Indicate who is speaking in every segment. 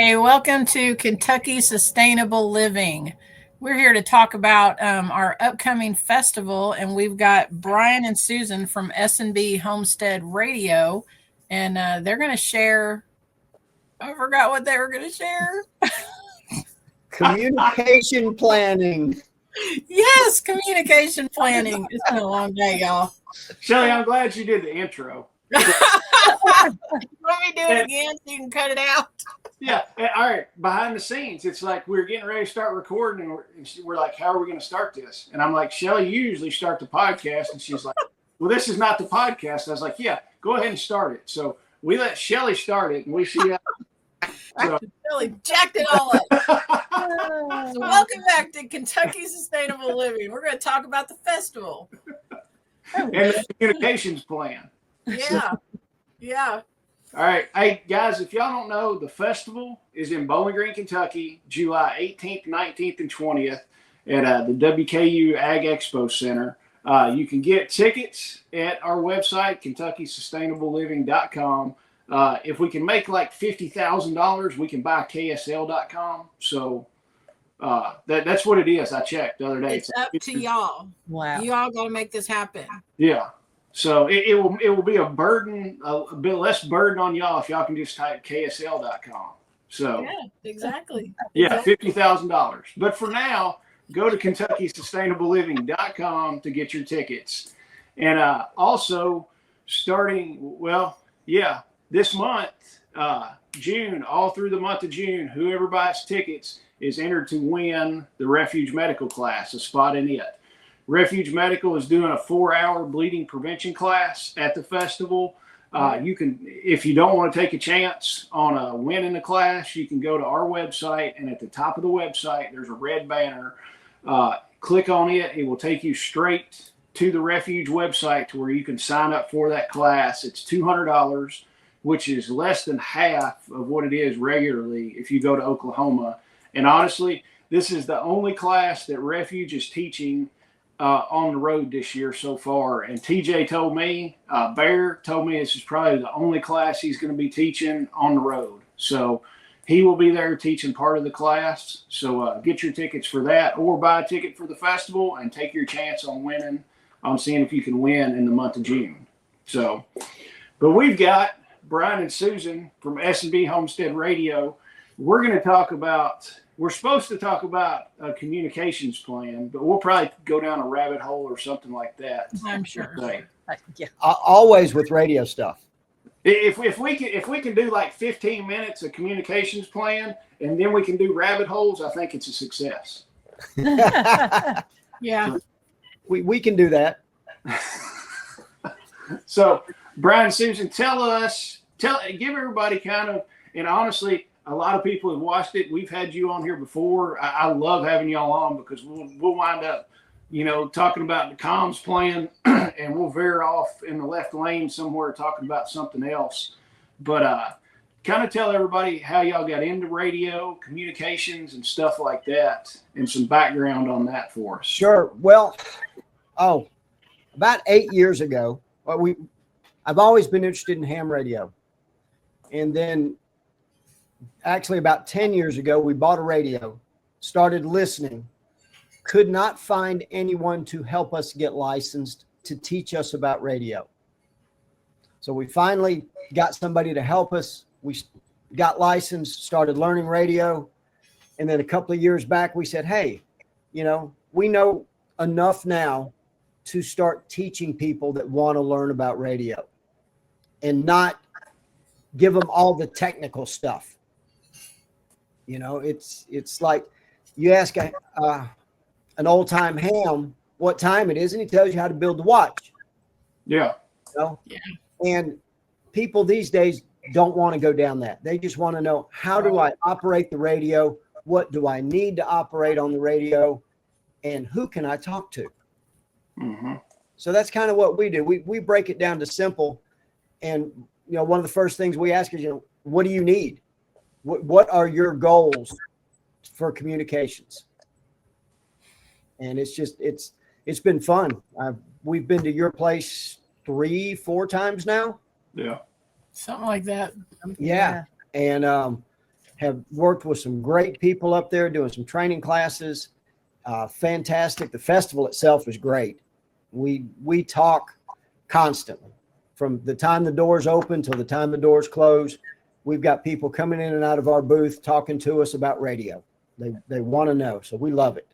Speaker 1: Hey, welcome to Kentucky Sustainable Living. We're here to talk about our upcoming festival, and we've got Brian and Susan from S&B Homestead Radio, and they're going to share. I forgot what they were going to share.
Speaker 2: Communication planning.
Speaker 1: Yes, communication planning. It's been a long day, y'all.
Speaker 3: Shelly, I'm glad you did the intro.
Speaker 1: Let me do it again so you can cut it out.
Speaker 3: Yeah. All right. Behind the scenes, it's like we're getting ready to start recording, and we're like, how are we going to start this? And I'm like, Shelly, you usually start the podcast. And she's like, well, this is not the podcast. I was like, yeah, go ahead and start it. So we let Shelly start it, and we see
Speaker 1: So Shelly jacked it all up. So welcome back to Kentucky Sustainable Living. We're going to talk about the festival.
Speaker 3: and the communications plan.
Speaker 1: Yeah.
Speaker 3: All right. Hey, guys, if y'all don't know, the festival is in Bowling Green, Kentucky, July 18th, 19th, and 20th at the WKU Ag Expo Center. You can get tickets at our website, KentuckySustainableLiving.com. If we can make like $50,000, we can buy KSL.com. So that's what it is. I checked the other day.
Speaker 1: It's up to y'all.
Speaker 4: Wow.
Speaker 1: You all got to make this happen.
Speaker 3: Yeah. So it will be a burden, a bit less burden on y'all if y'all can just type KSL.com. So
Speaker 1: yeah, exactly.
Speaker 3: Yeah, $50,000. But for now, go to KentuckySustainableLiving.com to get your tickets. And also starting, this month, June, all through the month of June, whoever buys tickets is entered to win the Refuge Medical class, a spot in it. Refuge Medical is doing a 4-hour bleeding prevention class at the festival. You can, if you don't want to take a chance on winning the class, you can go to our website, and at the top of the website, there's a red banner. Click on it. It will take you straight to the Refuge website to where you can sign up for that class. It's $200, which is less than half of what it is regularly if you go to Oklahoma. And honestly, this is the only class that Refuge is teaching on the road this year so far. And TJ told me, Bear told me this is probably the only class he's going to be teaching on the road. So he will be there teaching part of the class. So get your tickets for that, or buy a ticket for the festival and take your chance on seeing if you can win in the month of June. So, but we've got Brian and Susan from S&B Homestead Radio. We're supposed to talk about a communications plan, but we'll probably go down a rabbit hole or something like that.
Speaker 1: I'm sure.
Speaker 4: Yeah.
Speaker 2: Always with radio stuff.
Speaker 3: If we can do like 15 minutes of communications plan, and then we can do rabbit holes, I think it's a success.
Speaker 1: Yeah.
Speaker 2: We can do that.
Speaker 3: So, Brian, Susan, give everybody kind of, and honestly, a lot of people have watched it. We've had you on here before. I love having y'all on because we'll wind up, talking about the comms plan, and we'll veer off in the left lane somewhere talking about something else. But kind of tell everybody how y'all got into radio, communications, and stuff like that, and some background on that for us.
Speaker 2: Sure. Well, about 8 years ago, I've always been interested in ham radio. And then actually about 10 years ago, we bought a radio, started listening, could not find anyone to help us get licensed to teach us about radio. So we finally got somebody to help us. We got licensed, started learning radio. And then a couple of years back, we said, hey, we know enough now to start teaching people that want to learn about radio and not give them all the technical stuff. It's like you ask an old time ham what time it is, and he tells you how to build the watch.
Speaker 3: Yeah.
Speaker 1: Yeah.
Speaker 2: And people these days don't want to go down that. They just want to know, how do I operate the radio? What do I need to operate on the radio? And who can I talk to?
Speaker 3: Mm-hmm.
Speaker 2: So that's kind of what we do. We break it down to simple. And, one of the first things we ask is, what do you need? What are your goals for communications? And it's been fun. We've been to your place 3-4 times now.
Speaker 3: Yeah.
Speaker 1: Something like that.
Speaker 2: Yeah. And have worked with some great people up there doing some training classes. Fantastic. The festival itself is great. We talk constantly from the time the doors open till the time the doors close. We've got people coming in and out of our booth talking to us about radio. They want to know, so we love it.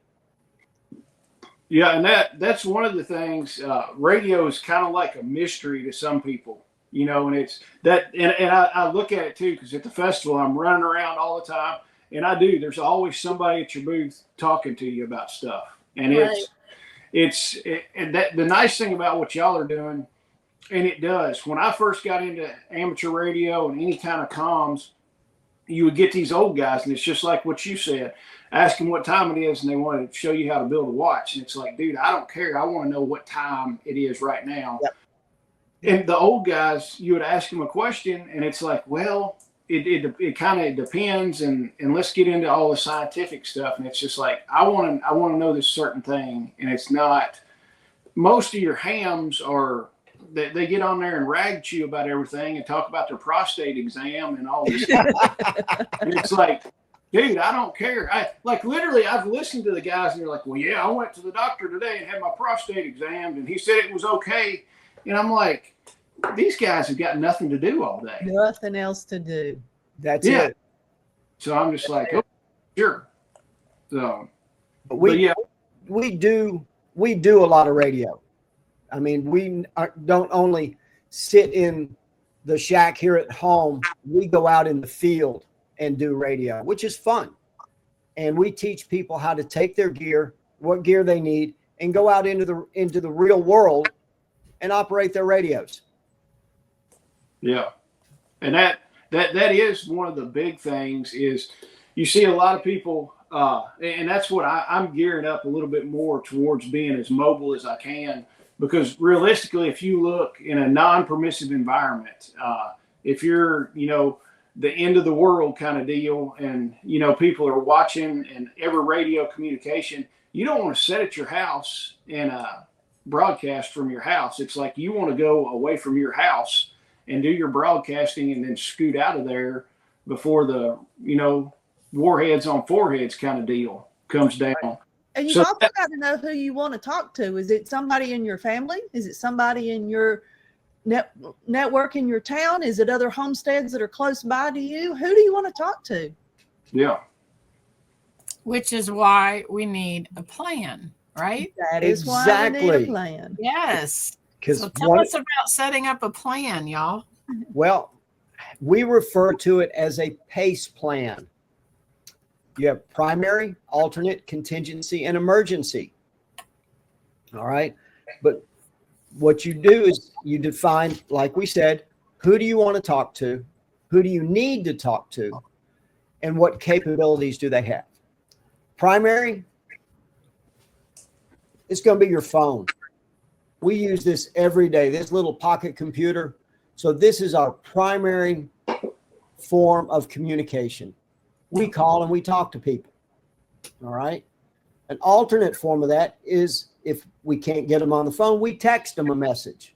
Speaker 3: Yeah, and that's one of the things. Radio is kind of like a mystery to some people, you know, and it's that, and I look at it too, because at the festival I'm running around all the time, and there's always somebody at your booth talking to you about stuff, and
Speaker 1: Right.
Speaker 3: and that the nice thing about what y'all are doing, and it does. When I first got into amateur radio and any kind of comms, you would get these old guys, and it's just like what you said. Ask them what time it is, and they want to show you how to build a watch. And it's like, dude, I don't care. I want to know what time it is right now.
Speaker 2: Yep.
Speaker 3: And the old guys, you would ask them a question, and it's like, well, it kind of depends, and let's get into all the scientific stuff. And it's just like, I want to know this certain thing, and it's not. Most of your hams are. They get on there and rag to you about everything and talk about their prostate exam and all this. And it's like, dude, I don't care. Literally, I've listened to the guys and they're like, well, yeah, I went to the doctor today and had my prostate examined and he said it was okay. And I'm like, these guys have got nothing to do all day.
Speaker 4: Nothing else to do.
Speaker 2: That's it.
Speaker 3: So I'm just like, oh, sure. So,
Speaker 2: But we do a lot of radio. I mean, we don't only sit in the shack here at home. We go out in the field and do radio, which is fun. And we teach people how to take their gear, what gear they need, and go out into the real world and operate their radios.
Speaker 3: Yeah. And that is one of the big things is you see a lot of people, and that's what I'm gearing up a little bit more towards being as mobile as I can. Because realistically, if you look in a non-permissive environment, if you're, the end of the world kind of deal and, people are watching and every radio communication, you don't want to sit at your house and broadcast from your house. It's like you want to go away from your house and do your broadcasting and then scoot out of there before the, warheads on foreheads kind of deal comes down.
Speaker 4: And you've also got to know who you want to talk to. Is it somebody in your family? Is it somebody in your network in your town? Is it other homesteads that are close by to you? Who do you want to talk to?
Speaker 3: Yeah.
Speaker 1: Which is why we need a plan, right?
Speaker 4: That is why we need a plan.
Speaker 1: Yes.
Speaker 2: Because
Speaker 1: so tell us about setting up a plan, y'all.
Speaker 2: Well, we refer to it as a PACE plan. You have primary, alternate, contingency, and emergency. All right. But what you do is you define, like we said, who do you want to talk to? Who do you need to talk to? And what capabilities do they have? Primary, it's going to be your phone. We use this every day, this little pocket computer. So this is our primary form of communication. We call and we talk to people. All right. An alternate form of that is if we can't get them on the phone, we text them a message.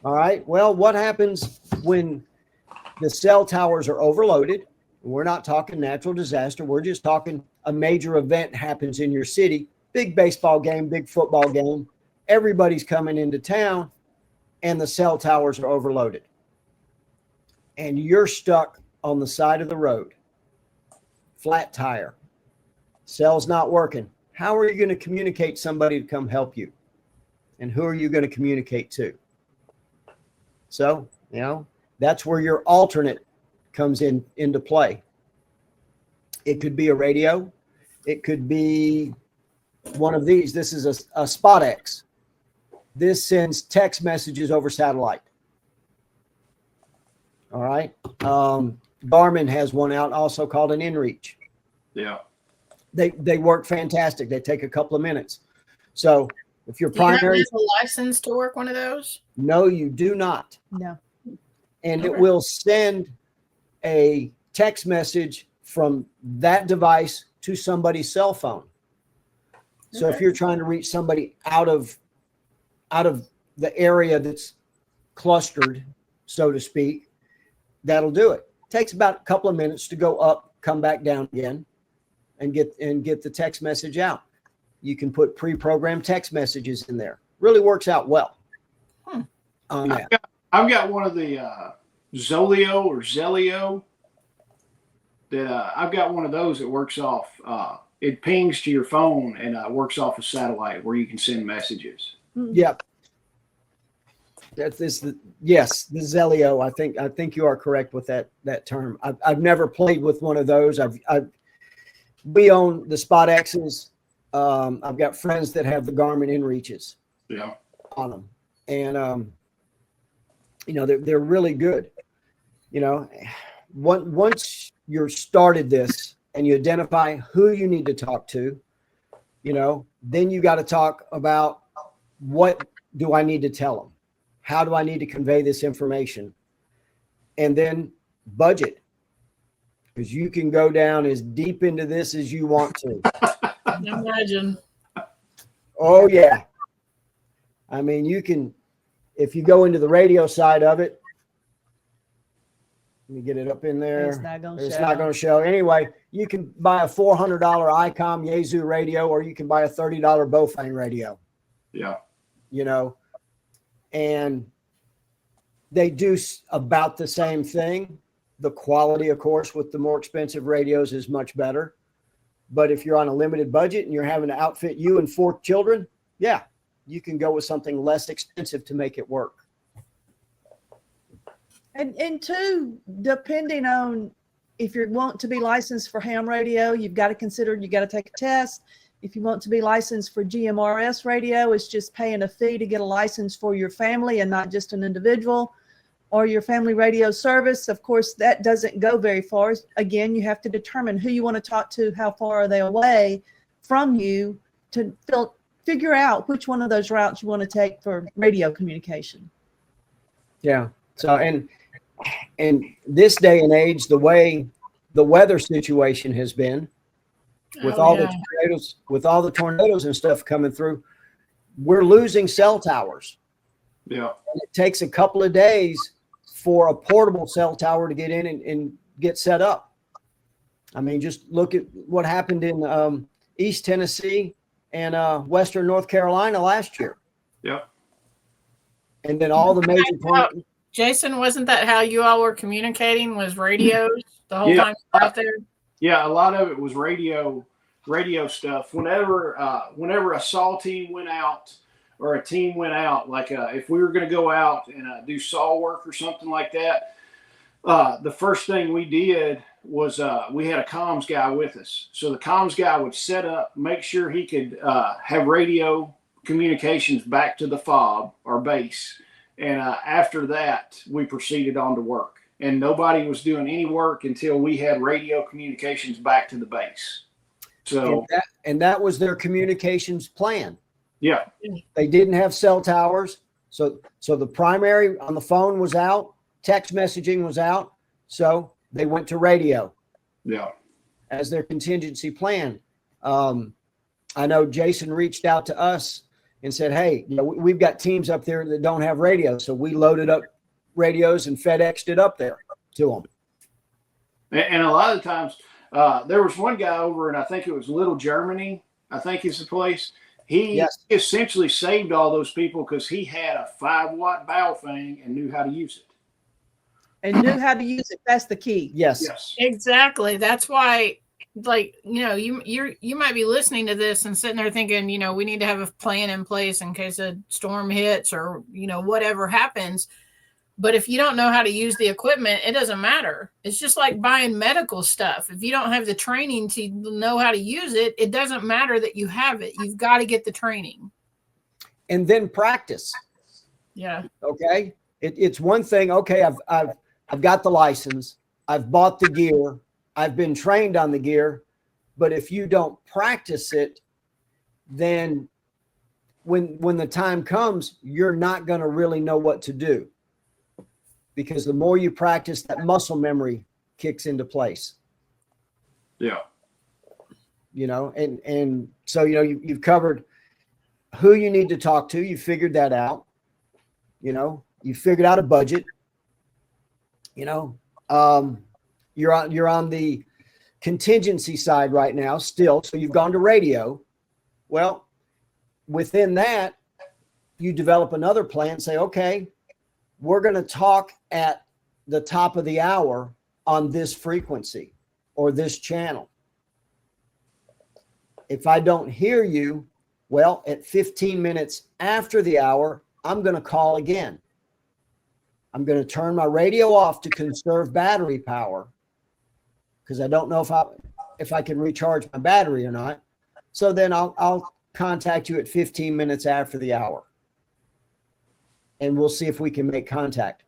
Speaker 2: All right. Well, what happens when the cell towers are overloaded? We're not talking natural disaster. We're just talking a major event happens in your city. Big baseball game, big football game. Everybody's coming into town and the cell towers are overloaded. And you're stuck on the side of the road, flat tire, cell's not working. How are you going to communicate somebody to come help you? And who are you going to communicate to? So, that's where your alternate comes into play. It could be a radio. It could be one of these. This is a SpotX. This sends text messages over satellite. All right. Garmin has one out also called an inReach.
Speaker 3: Yeah.
Speaker 2: They work fantastic. They take a couple of minutes. So if your
Speaker 1: Do you have
Speaker 2: primary,
Speaker 1: a license to work one of those?
Speaker 2: no, you do not.
Speaker 4: No.
Speaker 2: And it will send a text message from that device to somebody's cell phone. So if you're trying to reach somebody out of the area that's clustered, so to speak, that'll do it. takes about a couple of minutes to go up, come back down again, and get the text message out. You can put pre-programmed text messages in there. Really works out well on that.
Speaker 3: I've got one of the Zolio or Zelio that I've got one of those that works off. It pings to your phone and works off a satellite where you can send messages.
Speaker 2: Yep. Yes, the Zelio. I think you are correct with that term. I've never played with one of those. We own the Spot X's. I've got friends that have the Garmin InReaches.
Speaker 3: Yeah.
Speaker 2: On them, and they're really good. Once you're started this and you identify who you need to talk to, then you got to talk about what do I need to tell them? How do I need to convey this information? And then budget, because you can go down as deep into this as you want to.
Speaker 1: Imagine.
Speaker 2: Oh yeah. I mean, you can, if you go into the radio side of it, let me get it up in there.
Speaker 4: It's not going
Speaker 2: to show. Anyway, you can buy a $400 ICOM Yaesu radio, or you can buy a $30 Bofang radio.
Speaker 3: Yeah.
Speaker 2: And they do about the same thing. The quality, of course, with the more expensive radios is much better. But if you're on a limited budget and you're having to outfit you and 4 children, yeah, you can go with something less expensive to make it work.
Speaker 4: And two, depending on if you want to be licensed for ham radio, you've got to consider, you got to take a test. If you want to be licensed for GMRS radio, it's just paying a fee to get a license for your family and not just an individual, or your family radio service. Of course, that doesn't go very far. Again, you have to determine who you want to talk to, how far are they away from you, to figure out which one of those routes you want to take for radio communication.
Speaker 2: Yeah. So, and this day and age, the way the weather situation has been, with all the tornadoes and stuff coming through, we're losing cell towers.
Speaker 3: Yeah.
Speaker 2: And it takes a couple of days for a portable cell tower to get in and get set up. I mean, just look at what happened in East Tennessee and Western North Carolina last year.
Speaker 3: Yeah.
Speaker 2: And then all the major
Speaker 1: Jason, wasn't that how you all were communicating, was radios the whole time you were out there?
Speaker 3: Yeah, a lot of it was radio stuff. Whenever a SAW team went out or a team went out, like if we were going to go out and do SAW work or something like that, the first thing we did was we had a comms guy with us. So the comms guy would set up, make sure he could have radio communications back to the FOB, our base. And after that, we proceeded on to work. And nobody was doing any work until we had radio communications back to the base. So
Speaker 2: and that was their communications plan.
Speaker 3: Yeah.
Speaker 2: They didn't have cell towers. So the primary on the phone was out, text messaging was out. So they went to radio.
Speaker 3: Yeah.
Speaker 2: As their contingency plan. I know Jason reached out to us and said, hey, we've got teams up there that don't have radios. So we loaded up radios and FedExed it up there to them.
Speaker 3: And a lot of the times, there was one guy over, and I think it was Little Germany, I think is the place. He essentially saved all those people because he had a 5-watt Baofeng and knew how to use it.
Speaker 4: And knew how to use it. That's the key.
Speaker 2: Yes.
Speaker 1: Exactly. That's why, you might be listening to this and sitting there thinking, we need to have a plan in place in case a storm hits or, whatever happens. But if you don't know how to use the equipment, it doesn't matter. It's just like buying medical stuff. If you don't have the training to know how to use it, it doesn't matter that you have it. You've got to get the training.
Speaker 2: And then practice.
Speaker 1: Yeah.
Speaker 2: Okay. It's one thing. Okay. I've got the license. I've bought the gear. I've been trained on the gear. But if you don't practice it, then when the time comes, you're not going to really know what to do. Because the more you practice, that muscle memory kicks into place.
Speaker 3: Yeah.
Speaker 2: And so, you've covered who you need to talk to. You figured that out. You figured out a budget. you're on the contingency side right now still. So you've gone to radio. Well, within that, you develop another plan. Say, okay, we're going to talk at the top of the hour on this frequency or this channel. If I don't hear you, well, at 15 minutes after the hour, I'm going to call again. I'm going to turn my radio off to conserve battery power because I don't know if I can recharge my battery or not. So then I'll contact you at 15 minutes after the hour, and we'll see if we can make contact.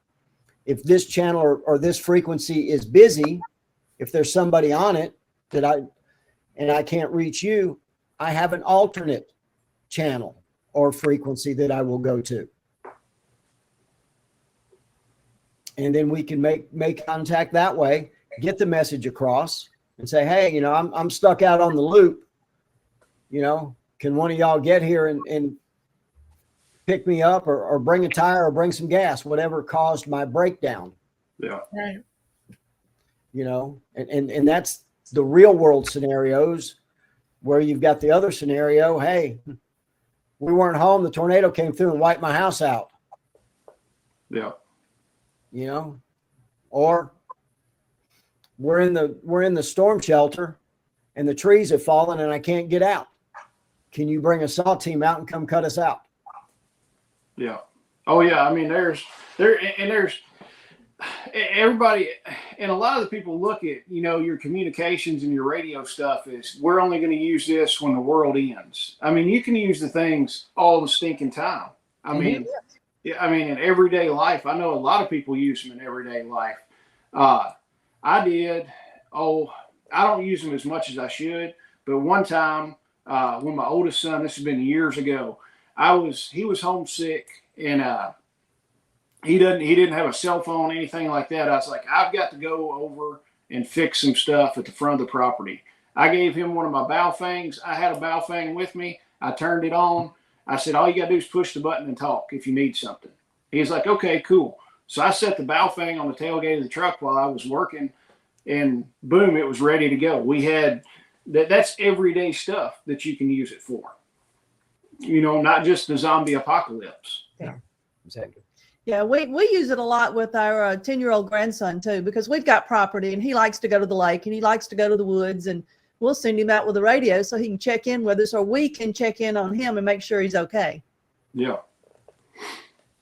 Speaker 2: If this channel or this frequency is busy, if there's somebody on it that I can't reach you, I have an alternate channel or frequency that I will go to. And then we can make contact that way, get the message across and say, hey, you know, I'm stuck out on the loop. You know, can one of y'all get here and pick me up or bring a tire or bring some gas, whatever caused my breakdown.
Speaker 3: Yeah.
Speaker 1: Right.
Speaker 2: You know, and that's the real world scenarios where you've got the other scenario. Hey, we weren't home. The tornado came through and wiped my house out.
Speaker 3: Yeah.
Speaker 2: You know, or we're in the storm shelter and the trees have fallen and I can't get out. Can you bring a saw team out and come cut us out?
Speaker 3: Yeah. Oh yeah. I mean, there's everybody, and a lot of the people look at, you know, your communications and your radio stuff is we're only going to use this when the world ends. I mean, you can use the things all the stinking time. I mean, yeah, I mean, in everyday life, I know a lot of people use them in everyday life. I did. Oh, I don't use them as much as I should. But one time, when my oldest son, this has been years ago, he was homesick and he didn't have a cell phone, anything like that. I was like, I've got to go over and fix some stuff at the front of the property. I gave him one of my Baofengs. I had a Baofeng with me. I turned it on. I said, all you got to do is push the button and talk if you need something. He's like, okay, cool. So I set the Baofeng on the tailgate of the truck while I was working, and boom, it was ready to go. We had that's everyday stuff that you can use it for. You know, not just the zombie apocalypse.
Speaker 2: Yeah, exactly.
Speaker 4: Yeah, we use it a lot with our 10-year-old grandson too, because we've got property and he likes to go to the lake and he likes to go to the woods, and we'll send him out with the radio so he can check in with us, or we can check in on him and make sure he's okay.
Speaker 3: Yeah.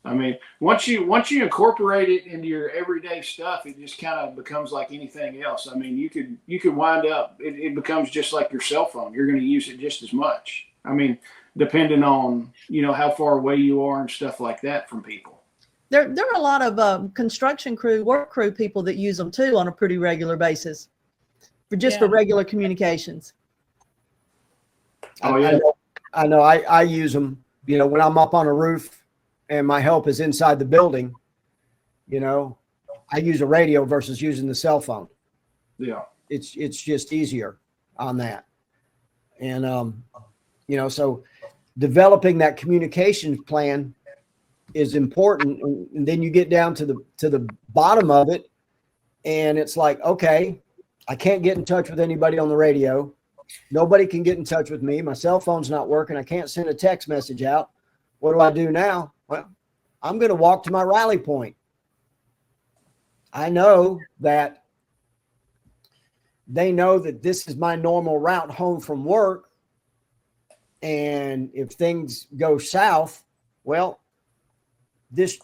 Speaker 3: I mean, once you incorporate it into your everyday stuff, it just kind of becomes like anything else. I mean, you could wind up, it becomes just like your cell phone. You're going to use it just as much. I mean, depending on, you know, how far away you are and stuff like that from people.
Speaker 4: There are a lot of construction crew, work crew people that use them too on a pretty regular basis, for regular communications.
Speaker 3: Oh yeah,
Speaker 2: I know. I use them. You know, when I'm up on a roof and my help is inside the building, you know, I use a radio versus using the cell phone.
Speaker 3: Yeah,
Speaker 2: it's just easier on that, and you know, so developing that communication plan is important, and then you get down to the bottom of it, and it's like, okay, I can't get in touch with anybody on the radio. Nobody can get in touch with me. My cell phone's not working. I can't send a text message out. What do I do now? Well, I'm going to walk to my rally point. I know that they know that this is my normal route home from work, and if things go south, well, this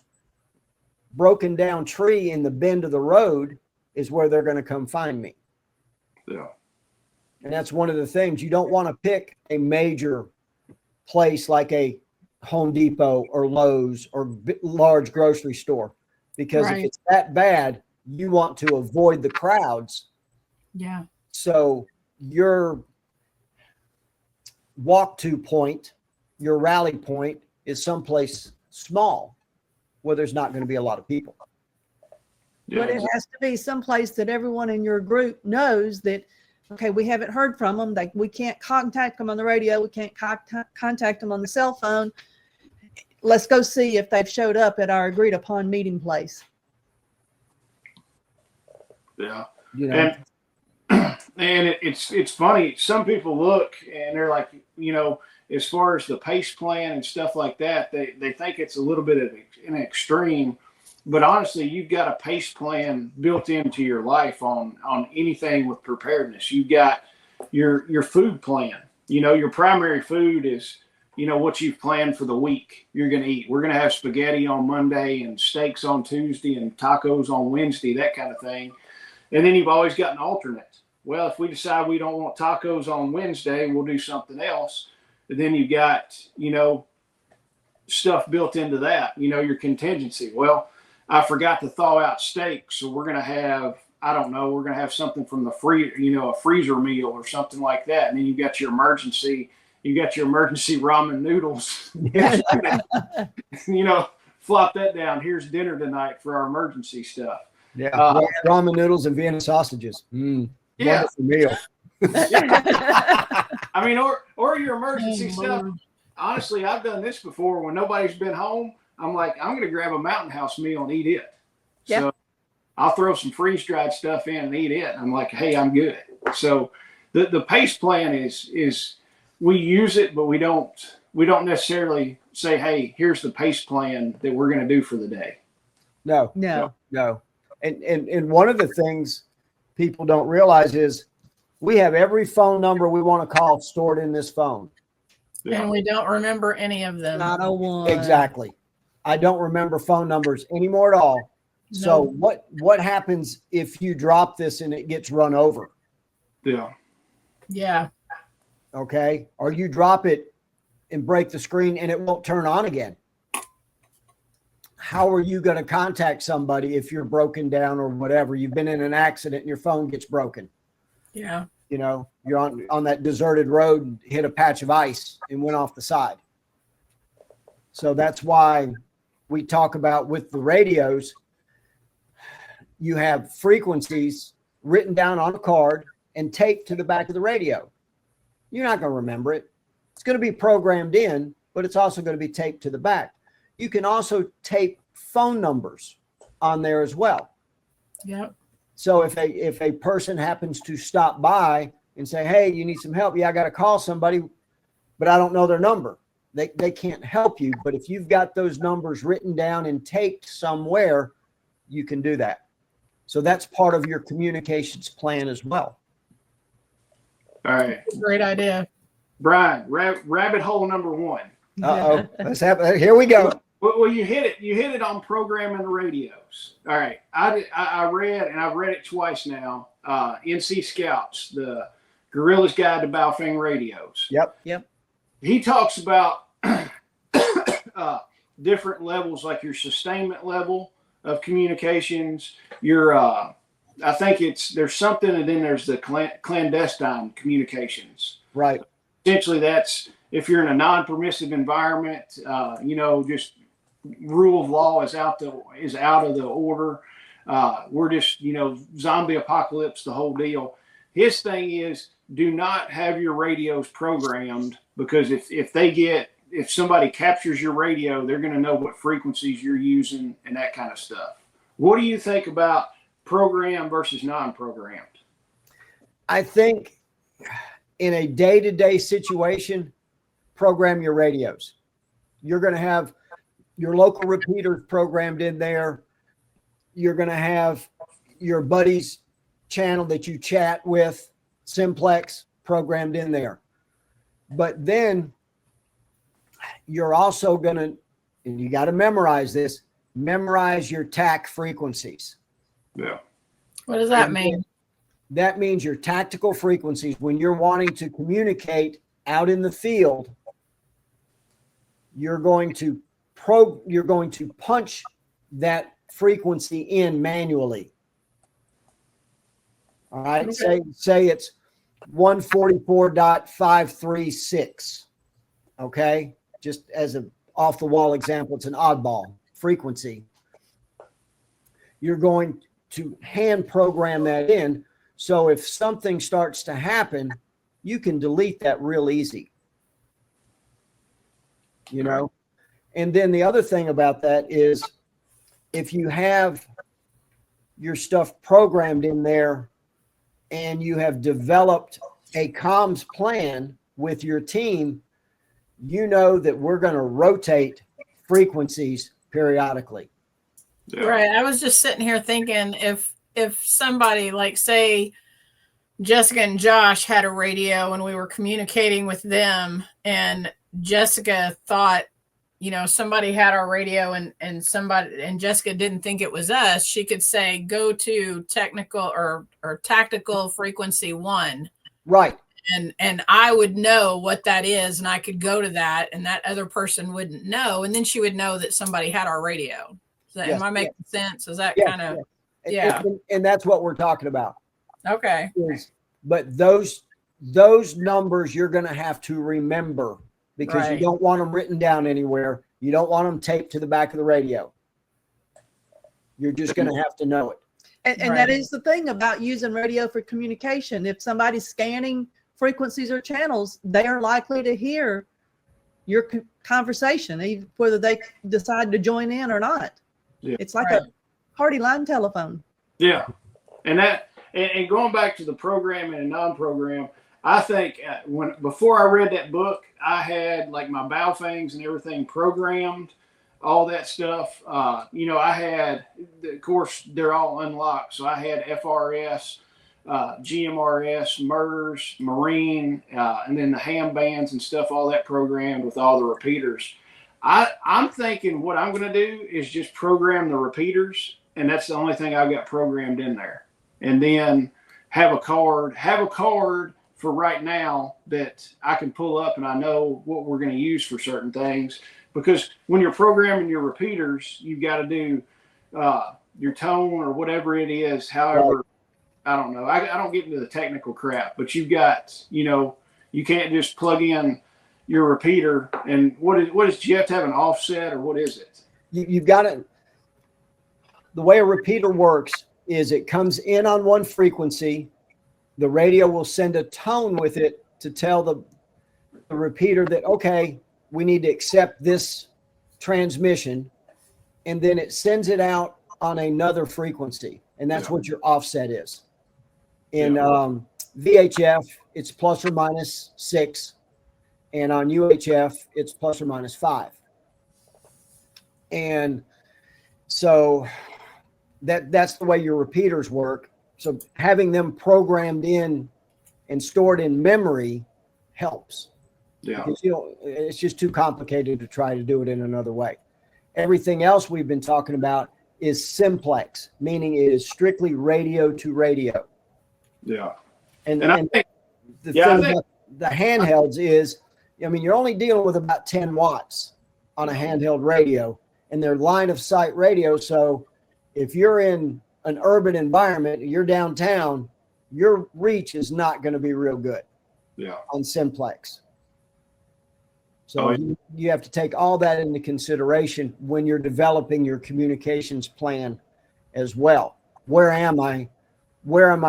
Speaker 2: broken down tree in the bend of the road is where they're going to come find me.
Speaker 3: Yeah.
Speaker 2: And that's one of the things. You don't want to pick a major place like a Home Depot or Lowe's or large grocery store, because if it's that bad, you want to avoid the crowds.
Speaker 1: Yeah.
Speaker 2: So your walk to point, your rally point is someplace small where there's not going to be a lot of people.
Speaker 3: Yeah.
Speaker 4: But it has to be someplace that everyone in your group knows that, okay, we haven't heard from them. Like, we can't contact them on the radio. We can't contact them on the cell phone. Let's go see if they've showed up at our agreed upon meeting place.
Speaker 3: Yeah.
Speaker 2: you know.
Speaker 3: And it's funny. Some people look and they're like, as far as the pace plan and stuff like that, they think it's a little bit of an extreme. But honestly, you've got a pace plan built into your life on anything with preparedness. You've got your food plan. Your primary food is, what you've planned for the week you're going to eat. We're going to have spaghetti on Monday and steaks on Tuesday and tacos on Wednesday, that kind of thing. And then you've always got an alternate. Well, if we decide we don't want tacos on Wednesday, we'll do something else. But then you've got, stuff built into that, your contingency. Well, I forgot to thaw out steak, so we're going to have, I don't know, we're going to have something from the a freezer meal or something like that. And then you've got your emergency ramen noodles. Flop that down. Here's dinner tonight for our emergency stuff.
Speaker 2: Yeah, ramen noodles and Vienna sausages.
Speaker 3: Yeah.
Speaker 2: Wonderful meal.
Speaker 3: I mean, or your emergency stuff. Honestly, I've done this before when nobody's been home. I'm like, I'm going to grab a Mountain House meal and eat it.
Speaker 4: Yeah.
Speaker 3: So I'll throw some freeze-dried stuff in and eat it. I'm like, hey, I'm good. So the pace plan is we use it, but we don't necessarily say, hey, here's the pace plan that we're going to do for the day.
Speaker 2: No. And one of the things people don't realize is we have every phone number we want to call stored in this phone.
Speaker 3: Yeah.
Speaker 1: And we don't remember any of them.
Speaker 4: Not a one.
Speaker 2: Exactly. I don't remember phone numbers anymore at all.
Speaker 1: No.
Speaker 2: So what happens if you drop this and it gets run over?
Speaker 3: Yeah.
Speaker 1: Yeah.
Speaker 2: Okay. Or you drop it and break the screen and it won't turn on again. How are you going to contact somebody if you're broken down or whatever? You've been in an accident and your phone gets broken.
Speaker 1: Yeah.
Speaker 2: You're on that deserted road and hit a patch of ice and went off the side. So that's why we talk about with the radios, you have frequencies written down on a card and taped to the back of the radio. You're not going to remember it. It's going to be programmed in, but it's also going to be taped to the back. You can also tape phone numbers on there as well.
Speaker 1: Yep.
Speaker 2: So if a person happens to stop by and say, hey, you need some help. Yeah, I got to call somebody, but I don't know their number. They can't help you. But if you've got those numbers written down and taped somewhere, you can do that. So that's part of your communications plan as well.
Speaker 3: All right.
Speaker 1: Great idea.
Speaker 3: Brian, rabbit hole number one.
Speaker 2: Uh-oh. Let's have it. Here we go.
Speaker 3: Well, you hit it on programming the radios. All right. I read, and I've read it twice now, NC Scouts, the Guerrilla's Guide to Baofeng Radios.
Speaker 2: Yep.
Speaker 3: He talks about different levels, like your sustainment level of communications, your I think there's something, and then there's the clandestine communications.
Speaker 2: Right.
Speaker 3: Essentially, that's if you're in a non-permissive environment, just rule of law is out of the order. We're just, zombie apocalypse, the whole deal. His thing is, do not have your radios programmed, because if somebody captures your radio, they're going to know what frequencies you're using and that kind of stuff. What do you think about programmed versus non-programmed?
Speaker 2: I think in a day-to-day situation, program your radios. You're going to have your local repeaters programmed in there. You're going to have your buddy's channel that you chat with, simplex, programmed in there. But then you're also going to, and you got to memorize your TAC frequencies.
Speaker 3: Yeah.
Speaker 1: What does that mean?
Speaker 2: That means your tactical frequencies. When you're wanting to communicate out in the field, you're going to punch that frequency in manually. All right.
Speaker 1: Okay.
Speaker 2: Say it's 144.536. Okay. Just as an off the wall example, it's an oddball frequency. You're going to hand program that in. So if something starts to happen, you can delete that real easy. And then the other thing about that is if you have your stuff programmed in there and you have developed a comms plan with your team, you know that we're going to rotate frequencies periodically.
Speaker 3: Yeah.
Speaker 1: Right. I was just sitting here thinking if somebody like say Jessica and Josh had a radio and we were communicating with them and Jessica thought, somebody had our radio and Jessica didn't think it was us, she could say, go to technical or tactical frequency 1.
Speaker 2: Right.
Speaker 1: And I would know what that is and I could go to that and that other person wouldn't know. And then she would know that somebody had our radio. Am I making sense? Is that kind of, yeah.
Speaker 2: And that's what we're talking about.
Speaker 1: Okay.
Speaker 2: But those numbers you're going to have to remember because you don't want them written down anywhere. You don't want them taped to the back of the radio. You're just going to have to know it.
Speaker 4: And that is the thing about using radio for communication. If somebody's scanning frequencies or channels, they are likely to hear your conversation, whether they decide to join in or not. Yeah. It's like a party line telephone.
Speaker 3: Yeah. And going back to the program and non-program, I think before I read that book, I had like my Baofangs and everything programmed, all that stuff. I had, of course, they're all unlocked. So I had FRS, GMRS, MERS, Marine, and then the ham bands and stuff, all that programmed with all the repeaters. I'm thinking what I'm going to do is just program the repeaters, and that's the only thing I've got programmed in there. And then have a card for right now that I can pull up and I know what we're going to use for certain things. Because when you're programming your repeaters, you've got to do your tone or whatever it is, however, I don't know. I don't get into the technical crap, but you've got, you can't just plug in your do you have to have an offset or what is it?
Speaker 2: You've got to, the way a repeater works is it comes in on one frequency. The radio will send a tone with it to tell the repeater that, okay, we need to accept this transmission. And then it sends it out on another frequency. And that's what your offset is. In VHF, it's plus or minus 6. And on UHF, it's plus or minus 5. And so that's the way your repeaters work. So having them programmed in and stored in memory helps. Yeah. Because, it's just too complicated to try to do it in another way. Everything else we've been talking about is simplex, meaning it is strictly radio to radio.
Speaker 3: Yeah.
Speaker 2: And I think the thing about the handhelds is, you're only dealing with about 10 watts on a handheld radio, and they're line of sight radio. So if you're in an urban environment, you're downtown, your reach is not going to be real good on simplex. So you have to take all that into consideration when you're developing your communications plan as well. Where am I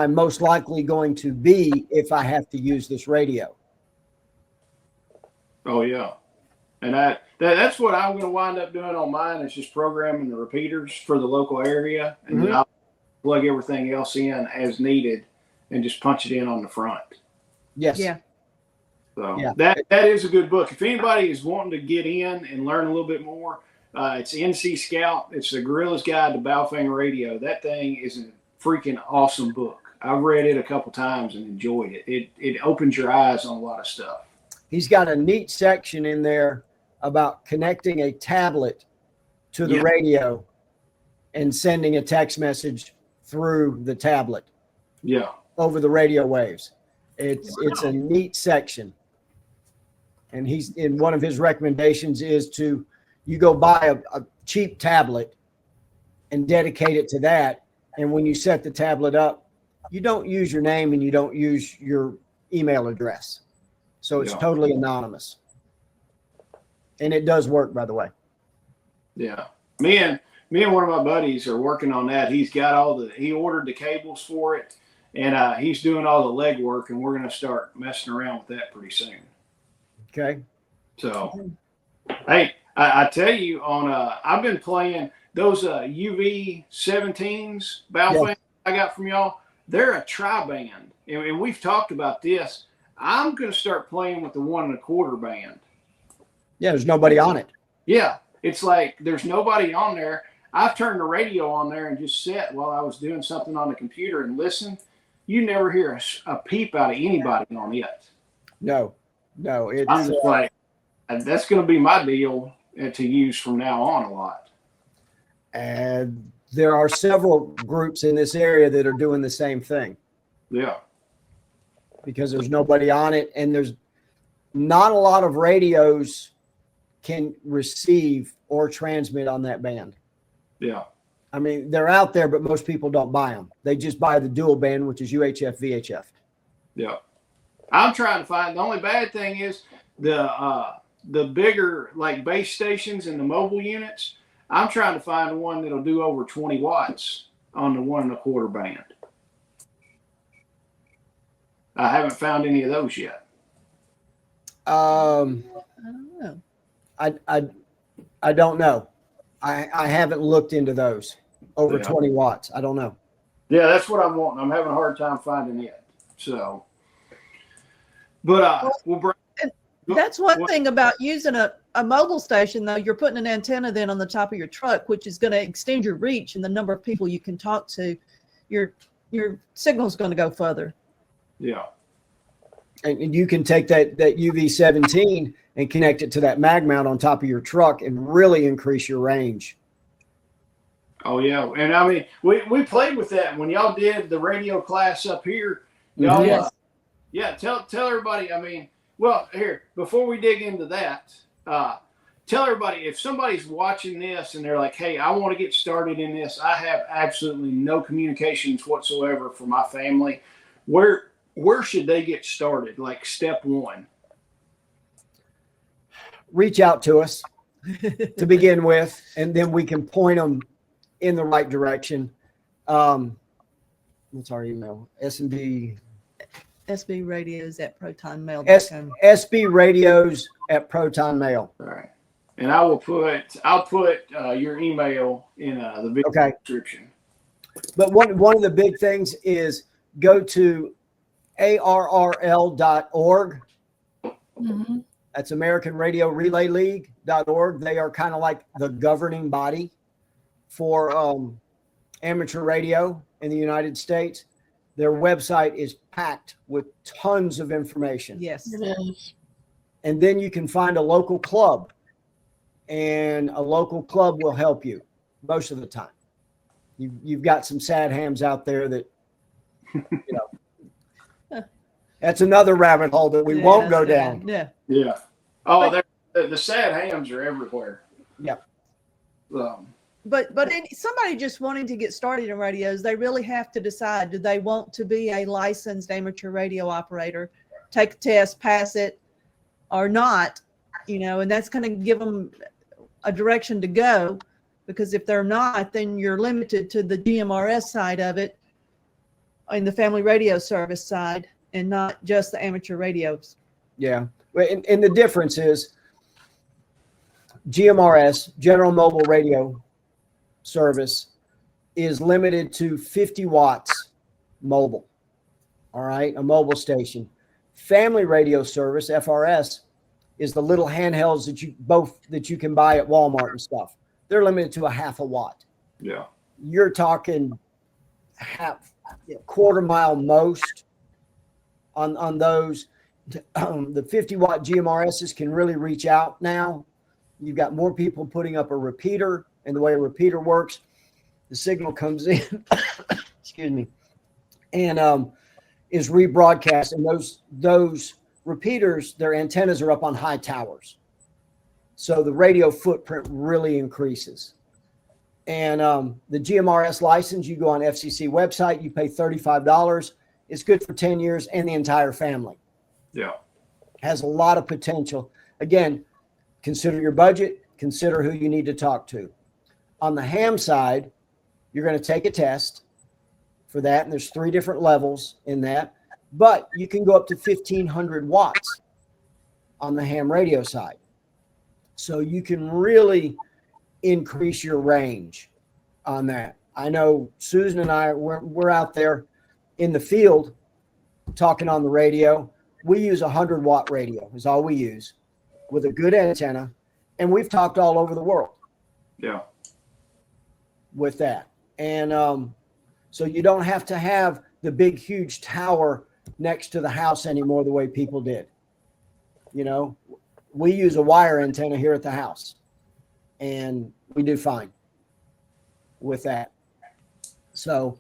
Speaker 2: most likely going to be if I have to use this radio?
Speaker 3: Oh, yeah. And that's what I'm going to wind up doing on mine is just programming the repeaters for the local area. And then I'll plug everything else in as needed and just punch it in on the front.
Speaker 2: Yes.
Speaker 4: Yeah.
Speaker 3: So that is a good book. If anybody is wanting to get in and learn a little bit more, it's NC Scout. It's the Guerrilla's Guide to Baofeng Radio. That thing is a freaking awesome book. I've read it a couple times and enjoyed it. It opens your eyes on a lot of stuff.
Speaker 2: He's got a neat section in there about connecting a tablet to the radio and sending a text message through the tablet.
Speaker 3: Yeah.
Speaker 2: Over the radio waves. It's a neat section. And he's in one of his recommendations is you go buy a cheap tablet and dedicate it to that. And when you set the tablet up, you don't use your name and you don't use your email address. So it's totally anonymous. And it does work, by the way.
Speaker 3: Yeah. Me and one of my buddies are working on that. He's got he ordered the cables for it and he's doing all the legwork and we're going to start messing around with that pretty soon.
Speaker 2: Okay.
Speaker 3: So, hey, I tell you I've been playing those UV 17s Baofeng I got from y'all. they're a tri-band. And we've talked about this. I'm going to start playing with the 1 1/4 band.
Speaker 2: Yeah, there's nobody on it.
Speaker 3: Yeah, it's like there's nobody on there. I've turned the radio on there and just sat while I was doing something on the computer and listen. You never hear a peep out of anybody on it.
Speaker 2: No. It's
Speaker 3: I feel like that's going to be my deal to use from now on a lot.
Speaker 2: and there are several groups in this area that are doing the same thing
Speaker 3: Yeah.
Speaker 2: because there's nobody on it, and there's not a lot of radios can receive or transmit on that band.
Speaker 3: Yeah.
Speaker 2: I mean, they're out there, but most people don't buy them. They just buy the dual band, which is UHF, VHF.
Speaker 3: Yeah. I'm trying to find, the only bad thing is the bigger like base stations and the mobile units. I'm trying to find one that'll do over 20 watts on the 1 1/4 band. I haven't found any of those yet.
Speaker 4: I don't know.
Speaker 2: I don't know. I haven't looked into those over
Speaker 3: Yeah.
Speaker 2: 20 watts. I don't know.
Speaker 3: Yeah, that's what I'm wanting. I'm having a hard time finding it. So, but we'll bring.
Speaker 4: That's one thing about using a mobile station, though. You're putting an antenna then on the top of your truck, which is going to extend your reach and the number of people you can talk to. Your signal's going to go further.
Speaker 3: Yeah.
Speaker 2: And you can take that UV17 and connect it to that mag mount on top of your truck and really increase your range.
Speaker 3: Oh yeah, and I mean we played with that when y'all did the radio class up here. Y'all,
Speaker 4: Yes.
Speaker 3: Yeah. Tell everybody. I mean, well, here before we dig into that, tell everybody if somebody's watching this and they're like, "Hey, I want to get started in this. I have absolutely no communications whatsoever for my family. Where should they get started? Like step one."
Speaker 2: Reach out to us to begin with, and then we can point them in the right direction. What's our email? SB
Speaker 4: sbradios at protonmail.com.
Speaker 2: SB radios at protonmail.
Speaker 3: All right, and I'll put your email in the video description.
Speaker 2: But one of the big things is go to ARRL.org.
Speaker 1: Mm-hmm.
Speaker 2: That's American Radio Relay League.org. They are kind of like the governing body for amateur radio in the United States. Their website is packed with tons of information.
Speaker 4: Yes.
Speaker 1: It is.
Speaker 2: And then you can find a local club, and a local club will help you most of the time. You've got some sad hams out there that, that's another rabbit hole that we won't go down.
Speaker 4: Yeah.
Speaker 3: Yeah. Oh, the sad hams are everywhere.
Speaker 2: Yeah.
Speaker 4: But somebody just wanting to get started in radios, they really have to decide, do they want to be a licensed amateur radio operator, take the test, pass it, or not, and that's going to give them a direction to go, because if they're not, then you're limited to the GMRS side of it and the family radio service side, and not just the amateur radios.
Speaker 2: Yeah. And the difference is GMRS, General Mobile Radio Service, is limited to 50 watts mobile. All right. A mobile station. Family Radio Service, FRS, is the little handhelds that you can buy at Walmart and stuff. They're limited to a half a watt.
Speaker 3: Yeah.
Speaker 2: You're talking quarter mile most on those. The 50 watt GMRSs can really reach out now. You've got more people putting up a repeater, and the way a repeater works, the signal comes in, excuse me, and is rebroadcast. And those repeaters, their antennas are up on high towers. So the radio footprint really increases. And the GMRS license, you go on FCC website, you pay $35. It's good for 10 years and the entire family.
Speaker 3: Yeah.
Speaker 2: Has a lot of potential. Again, consider your budget, consider who you need to talk to. On the ham side, you're going to take a test for that, and there's 3 different levels in that, but you can go up to 1,500 watts on the ham radio side. So you can really increase your range on that. I know Susan and I, we're out there in the field talking on the radio, we use a 100-watt radio is all we use with a good antenna. And we've talked all over the world.
Speaker 3: Yeah.
Speaker 2: With that. And so you don't have to have the big, huge tower next to the house anymore the way people did. You know, we use a wire antenna here at the house, and we do fine with that. So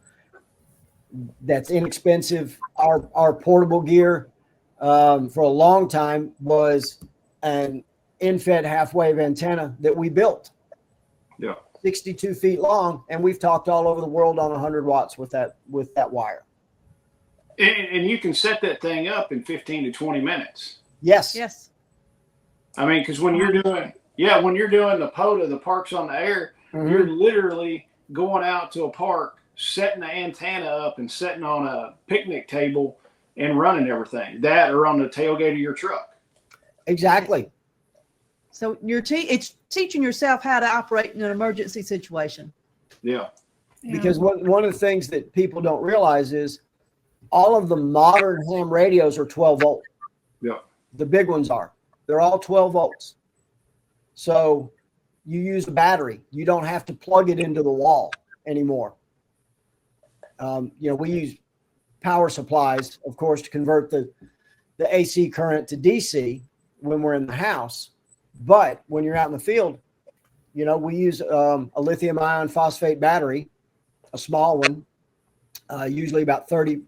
Speaker 2: that's inexpensive. Our portable gear for a long time was an in-fed half-wave antenna that we built.
Speaker 3: Yeah.
Speaker 2: 62 feet long, and we've talked all over the world on 100 watts with that wire.
Speaker 3: And you can set that thing up in 15 to 20 minutes.
Speaker 2: Yes.
Speaker 4: Yes.
Speaker 3: I mean, because when you're doing the POTA, the Parks on the Air, you're literally going out to a park, setting the antenna up and setting on a picnic table and running everything. That or on the tailgate of your truck.
Speaker 2: Exactly.
Speaker 4: So it's teaching yourself how to operate in an emergency situation.
Speaker 3: Yeah.
Speaker 2: Because one of the things that people don't realize is all of the modern ham radios are 12 volt.
Speaker 3: Yeah.
Speaker 2: The big ones are. They're all 12 volts. So you use a battery. You don't have to plug it into the wall anymore. You know, we use power supplies, of course, to convert the AC current to DC when we're in the house. But when you're out in the field, you know, we use a lithium ion phosphate battery, a small one, usually about 30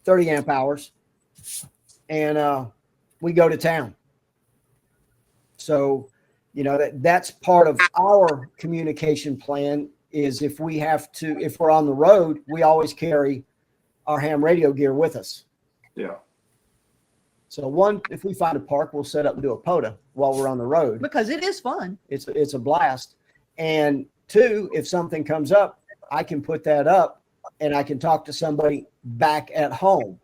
Speaker 2: amp hours. And we go to town. So, you know, that's part of our communication plan is if we're on the road, we always carry our ham radio gear with us.
Speaker 3: Yeah.
Speaker 2: So if we find a park, we'll set up and do a POTA while we're on the road.
Speaker 4: Because it is fun.
Speaker 2: It's a blast. And two, if something comes up, I can put that up and I can talk to somebody back at home.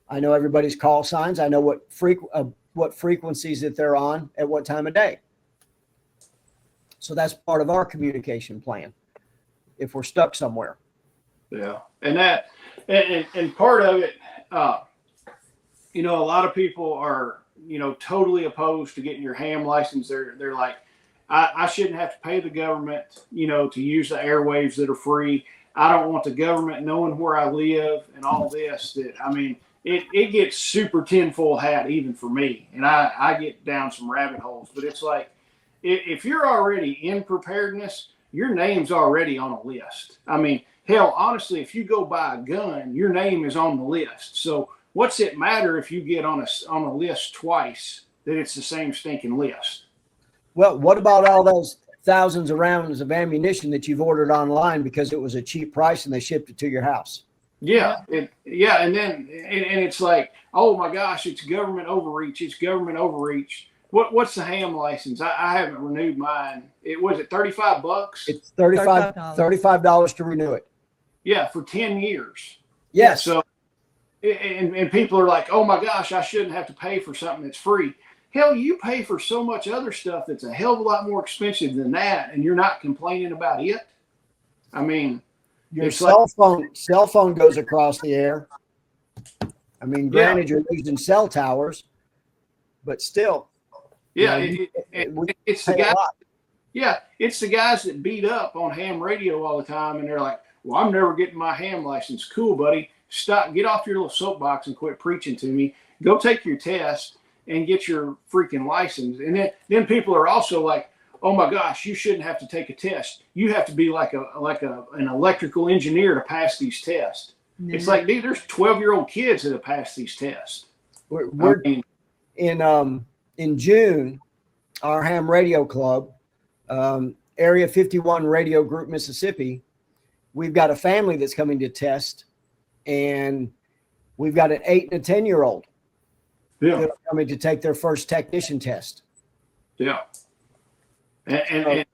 Speaker 2: I know everybody's call signs. I know what frequencies that they're on at what time of day. So that's part of our communication plan if we're stuck somewhere.
Speaker 3: Yeah. And part of it, you know, a lot of people are, you know, totally opposed to getting your ham license. They're like, I shouldn't have to pay the government, you know, to use the airwaves that are free. I don't want the government knowing where I live and all this. I mean, it gets super tinfoil hat even for me. And I get down some rabbit holes. But it's like, if you're already in preparedness, your name's already on a list. I mean, hell, honestly, if you go buy a gun, your name is on the list. So what's it matter if you get on a list twice that it's the same stinking list?
Speaker 2: Well, what about all those thousands of rounds of ammunition that you've ordered online because it was a cheap price and they shipped it to your house?
Speaker 3: Yeah. And then it's like, oh my gosh, it's government overreach. It's government overreach. What's the ham license? I haven't renewed mine. Was it $35?
Speaker 2: It's $35 to renew it.
Speaker 3: Yeah, for 10 years.
Speaker 2: Yes.
Speaker 3: So, and people are like, oh my gosh, I shouldn't have to pay for something that's free. Hell, you pay for so much other stuff that's a hell of a lot more expensive than that, and you're not complaining about it. I mean,
Speaker 2: your cell phone goes across the air. I mean, granted, you're using cell towers, but still.
Speaker 3: Yeah,
Speaker 2: it's the guy.
Speaker 3: Yeah, it's the guys that beat up on ham radio all the time, and they're like, well, I'm never getting my ham license. Cool, buddy. Stop. Get off your little soapbox and quit preaching to me. Go take your test and get your freaking license. And then people are also like, oh my gosh, you shouldn't have to take a test. You have to be like an electrical engineer to pass these tests. Mm-hmm. It's like, dude, there's 12-year-old kids that have passed these tests.
Speaker 2: In June, our ham radio club, Area 51 Radio Group, Mississippi, we've got a family that's coming to test, and we've got an 8 and a 10-year-old.
Speaker 3: Yeah.
Speaker 2: They're coming to take their first technician test.
Speaker 3: Yeah. And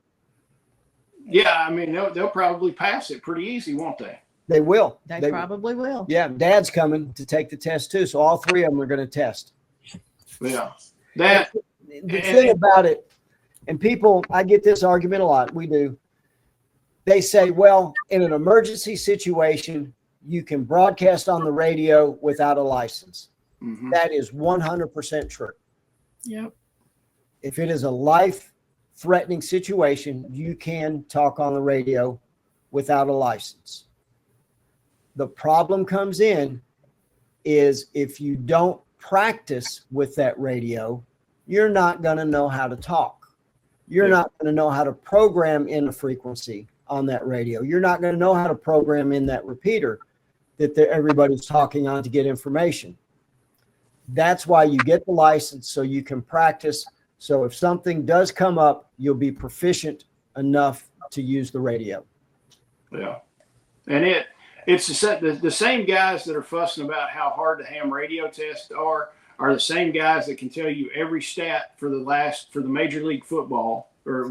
Speaker 3: yeah, I mean, they'll probably pass it pretty easy, won't they?
Speaker 2: They will.
Speaker 4: They probably will.
Speaker 2: Yeah. Dad's coming to take the test too. So all three of them are going to test.
Speaker 3: Yeah.
Speaker 2: The thing about it, and people, I get this argument a lot. We do. They say, well, in an emergency situation, you can broadcast on the radio without a license.
Speaker 3: Mm-hmm.
Speaker 2: That is 100% true.
Speaker 1: Yep.
Speaker 2: If it is a life-threatening situation, you can talk on the radio without a license. The problem comes in is if you don't practice with that radio, you're not going to know how to talk. You're not going to know how to program in a frequency on that radio. You're not going to know how to program in that repeater that everybody's talking on to get information. That's why you get the license, so you can practice. So if something does come up, you'll be proficient enough to use the radio.
Speaker 3: Yeah. And it's the same guys that are fussing about how hard the ham radio tests are the same guys that can tell you every stat for the Major League Football, or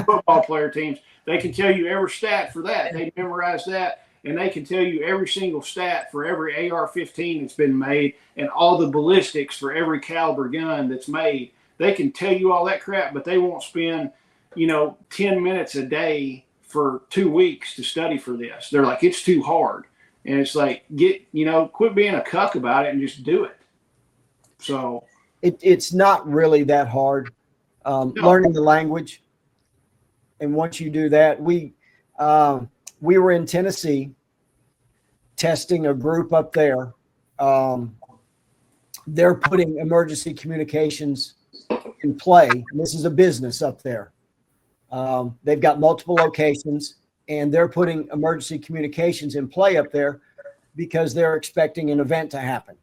Speaker 3: football player teams. They can tell you every stat for that. They memorize that, and they can tell you every single stat for every AR-15 that's been made and all the ballistics for every caliber gun that's made. They can tell you all that crap, but they won't spend 10 minutes a day for 2 weeks to study for this. They're like, it's too hard. And it's like, quit being a cuck about it and just do it. So
Speaker 2: it's not really that hard.
Speaker 3: No.
Speaker 2: Learning the language. And once you do that, we were in Tennessee testing a group up there. They're putting emergency communications in play. This is a business up there. They've got multiple locations, and they're putting emergency communications in play up there because they're expecting an event to happen.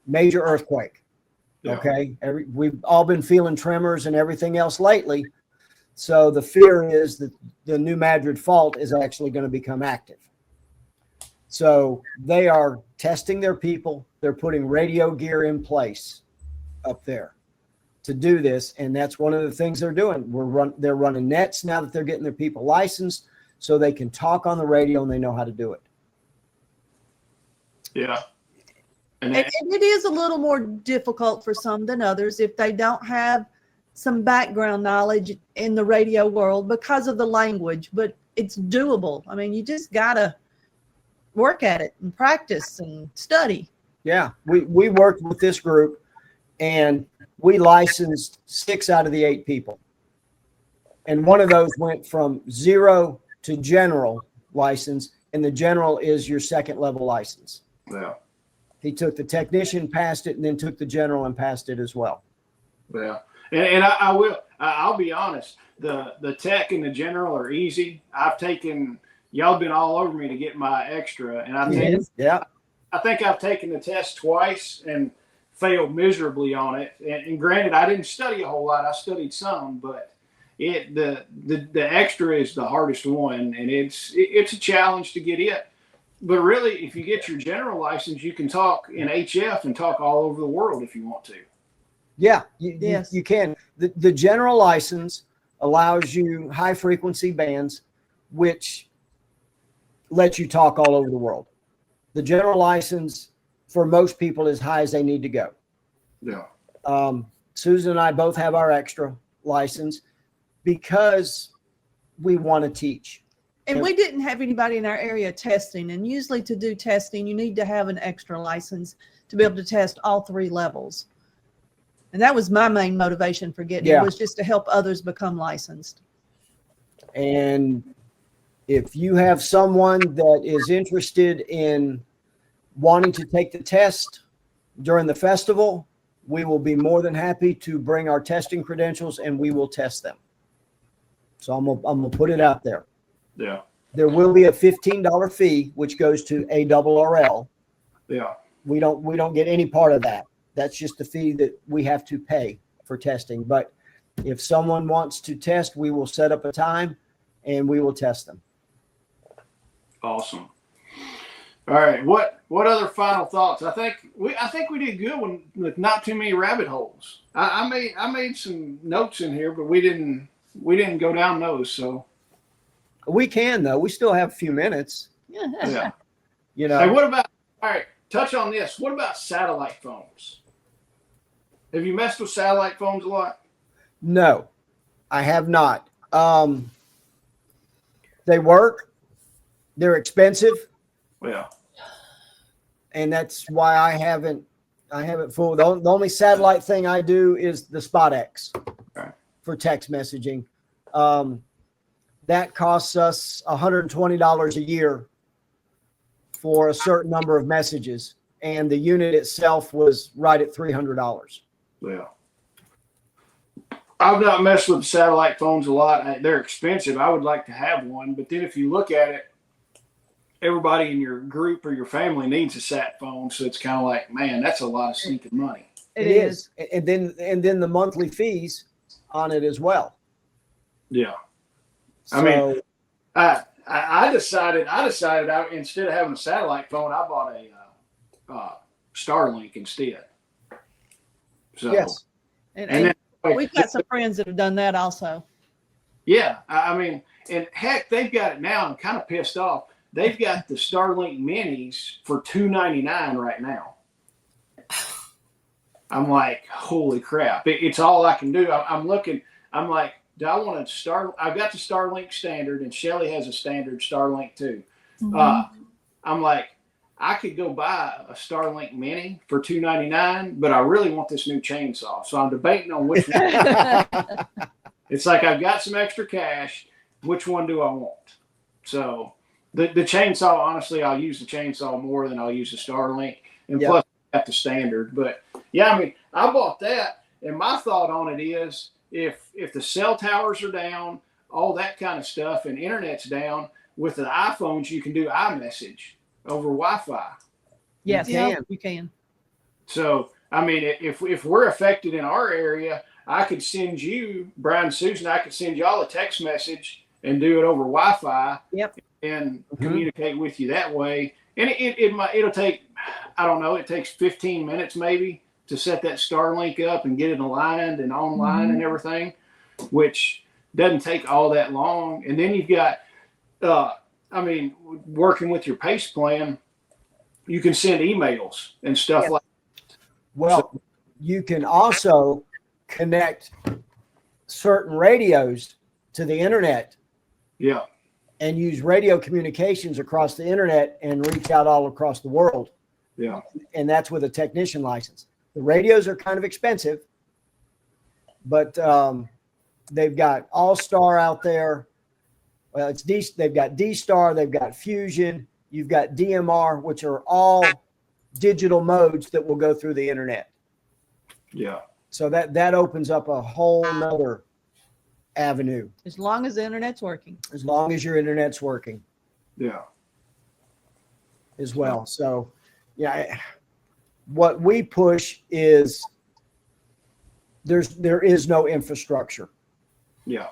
Speaker 2: Major earthquake.
Speaker 3: Yeah.
Speaker 2: Okay. We've all been feeling tremors and everything else lately. So the fear is that the New Madrid fault is actually going to become active. So they are testing their people. They're putting radio gear in place up there to do this. And that's one of the things they're doing. They're running nets now that they're getting their people licensed so they can talk on the radio and they know how to do it.
Speaker 3: Yeah.
Speaker 4: And it is a little more difficult for some than others if they don't have some background knowledge in the radio world because of the language, but it's doable. I mean, you just got to work at it and practice and study.
Speaker 2: Yeah. We worked with this group and we licensed 6 out of the 8 people. And one of those went from 0 to general license, and the general is your second level license.
Speaker 3: Yeah.
Speaker 2: He took the technician, passed it, and then took the general and passed it as well.
Speaker 3: Yeah. And I'll be honest, the tech and the general are easy. Y'all been all over me to get my extra, and I think I've taken the test twice and failed miserably on it. And granted, I didn't study a whole lot. I studied some, but the extra is the hardest one, and it's a challenge to get it. But really, if you get your general license, you can talk in HF and talk all over the world if you want to.
Speaker 2: Yeah, you can. The general license allows you high frequency bands, which lets you talk all over the world. The general license for most people is high as they need to go.
Speaker 3: Yeah.
Speaker 2: Susan and I both have our extra license because we want to teach.
Speaker 4: And we didn't have anybody in our area testing. And usually to do testing, you need to have an extra license to be able to test all 3 levels. And that was my main motivation for getting it, was just to help others become licensed.
Speaker 2: And if you have someone that is interested in wanting to take the test during the festival, we will be more than happy to bring our testing credentials and we will test them. So I'm gonna put it out there.
Speaker 3: Yeah.
Speaker 2: There will be a $15 fee, which goes to ARRL.
Speaker 3: Yeah.
Speaker 2: We don't get any part of that. That's just the fee that we have to pay for testing. But if someone wants to test, we will set up a time and we will test them.
Speaker 3: Awesome. All right. What other final thoughts? I think we did good with not too many rabbit holes. I made some notes in here, but we didn't go down those. So
Speaker 2: we can though. We still have a few minutes.
Speaker 3: Yeah.
Speaker 2: You know.
Speaker 3: Hey, what about? All right. Touch on this. What about satellite phones? Have you messed with satellite phones a lot?
Speaker 2: They're expensive,
Speaker 3: Well,
Speaker 2: and that's why I haven't fooled. The only satellite thing I do is the Spot X
Speaker 3: okay.
Speaker 2: for text messaging. That costs us $120 a year for a certain number of messages, and the unit itself was right at $300.
Speaker 3: Well, I've not messed with satellite phones a lot. They're expensive. I would like to have one, but then if you look at it, everybody in your group or your family needs a sat phone, so it's kind of like, man, that's a lot of sneaking money.
Speaker 4: It is.
Speaker 2: And then the monthly fees on it as well.
Speaker 3: Yeah.
Speaker 2: So,
Speaker 3: I mean, I decided instead of having a satellite phone, I bought a Starlink instead. So
Speaker 2: yes.
Speaker 3: and then,
Speaker 4: We've got some friends that have done that also.
Speaker 3: yeah, I mean, and heck, they've got it now. I'm kind of pissed off. They've got the Starlink minis for $299 right now. I'm like, holy crap! It's all I can do. I'm looking. I'm like, do I want to start? I've got the Starlink standard, and Shelly has a standard Starlink too.
Speaker 4: Mm-hmm.
Speaker 3: I'm like, I could go buy a Starlink Mini for $299, but I really want this new chainsaw. So I'm debating on which one. It's like I've got some extra cash. Which one do I want? So the chainsaw, honestly, I'll use the chainsaw more than I'll use the Starlink. And
Speaker 2: Yep.
Speaker 3: plus, I got the standard. But yeah, I mean, I bought that. And my thought on it is if the cell towers are down, all that kind of stuff, and internet's down, with the iPhones, you can do iMessage over Wi-Fi.
Speaker 4: Yes,
Speaker 2: You
Speaker 4: you can.
Speaker 3: So, I mean, if we're affected in our area, I could send you, Brian and Susan, I could send y'all a text message and do it over Wi-Fi.
Speaker 4: Yep.
Speaker 3: And communicate with you that way. And it'll take, I don't know, it takes 15 minutes maybe to set that Starlink up and get it aligned and online and everything, which doesn't take all that long. And then you've got, I mean, working with your PACE plan, you can send emails and stuff like that.
Speaker 2: Well, you can also connect certain radios to the internet.
Speaker 3: Yeah.
Speaker 2: And use radio communications across the internet and reach out all across the world.
Speaker 3: Yeah.
Speaker 2: And that's with a technician license. The radios are kind of expensive, but they've got All-Star out there. Well, they've got D-Star, they've got Fusion, you've got DMR, which are all digital modes that will go through the internet.
Speaker 3: Yeah.
Speaker 2: So that opens up a whole nother avenue.
Speaker 4: As long as the internet's working.
Speaker 2: As long as your internet's working.
Speaker 3: Yeah.
Speaker 2: As well. So, yeah, what we push is there is no infrastructure.
Speaker 3: Yeah.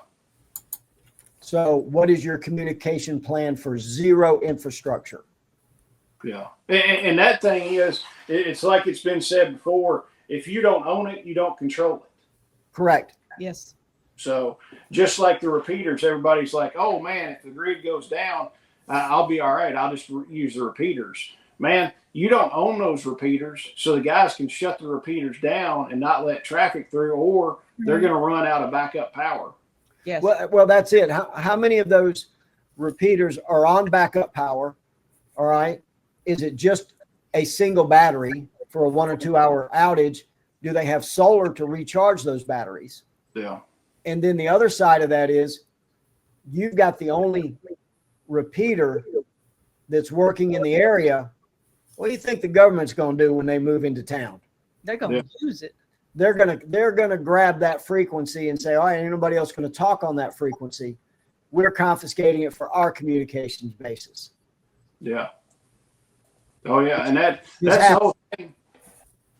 Speaker 2: So, what is your communication plan for zero infrastructure?
Speaker 3: Yeah. And that thing is, it's like it's been said before, if you don't own it, you don't control it.
Speaker 2: Correct.
Speaker 4: Yes.
Speaker 3: So just like the repeaters, everybody's like, oh man, if the grid goes down, I'll be all right. I'll just use the repeaters. Man, you don't own those repeaters. So the guys can shut the repeaters down and not let traffic through, or they're going to run out of backup power.
Speaker 4: Yes.
Speaker 2: Well, that's it. How many of those repeaters are on backup power? All right. Is it just a single battery for a 1 or 2 hour outage? Do they have solar to recharge those batteries?
Speaker 3: Yeah.
Speaker 2: And then the other side of that is you've got the only repeater that's working in the area. What do you think the government's going to do when they move into town?
Speaker 4: They're going to use it.
Speaker 2: They're going to grab that frequency and say, "Oh, ain't nobody else going to talk on that frequency. We're confiscating it for our communications basis."
Speaker 3: Yeah. Oh yeah, and that's the whole thing.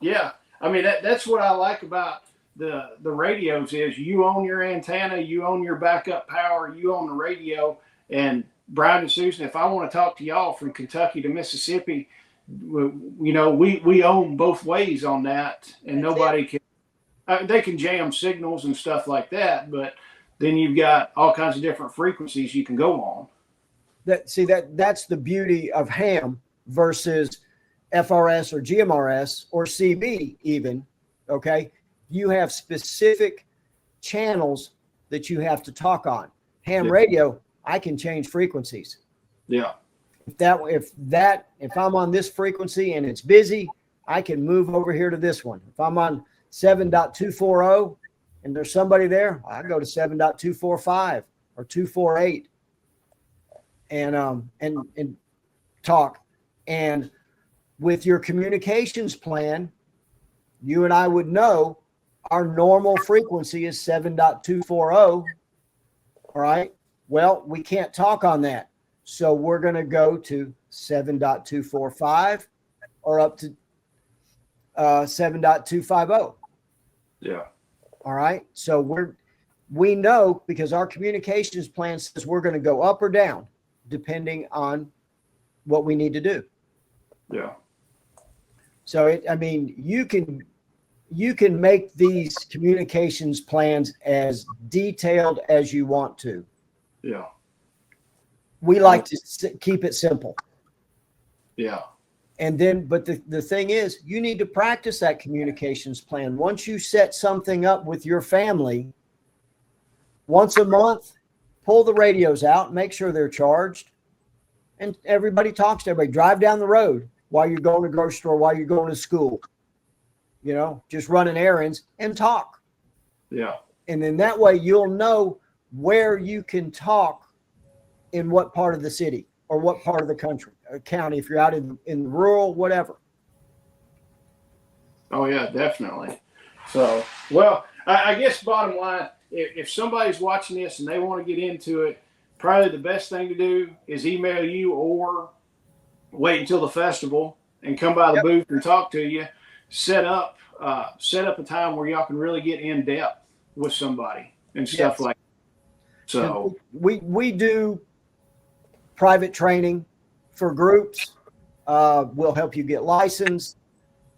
Speaker 3: Yeah, I mean that's what I like about the radios is you own your antenna, you own your backup power, you own the radio. And Brian and Susan, if I want to talk to y'all from Kentucky to Mississippi, we own both ways on that, and nobody can. They can jam signals and stuff like that, but then you've got all kinds of different frequencies you can go on.
Speaker 2: That's the beauty of ham versus FRS or GMRS or CB even. Okay, you have specific channels that you have to talk on. Ham radio, I can change frequencies.
Speaker 3: Yeah.
Speaker 2: If I'm on this frequency and it's busy, I can move over here to this one. If I'm on 7.240 and there's somebody there, I go to 7.245 or 248 and talk. And with your communications plan, you and I would know our normal frequency is 7.240. All right. Well, we can't talk on that. So we're going to go to 7.245 or up to 7.250.
Speaker 3: Yeah.
Speaker 2: All right. So we know because our communications plan says we're going to go up or down depending on what we need to do.
Speaker 3: Yeah.
Speaker 2: So you can make these communications plans as detailed as you want to.
Speaker 3: Yeah.
Speaker 2: We like to keep it simple.
Speaker 3: Yeah.
Speaker 2: And then, but the thing is, you need to practice that communications plan. Once you set something up with your family, once a month, pull the radios out, make sure they're charged, and everybody talks to everybody. Drive down the road while you're going to the grocery store, while you're going to school, just running errands and talk.
Speaker 3: Yeah.
Speaker 2: And then that way you'll know where you can talk in what part of the city or what part of the country or county, if you're out in rural, whatever.
Speaker 3: Oh yeah, definitely. So, well, I guess bottom line, if somebody's watching this and they want to get into it, probably the best thing to do is email you or wait until the festival and come by the booth and talk to you. Set up a time where y'all can really get in depth with somebody and stuff like that. So
Speaker 2: we do private training for groups. We'll help you get licensed.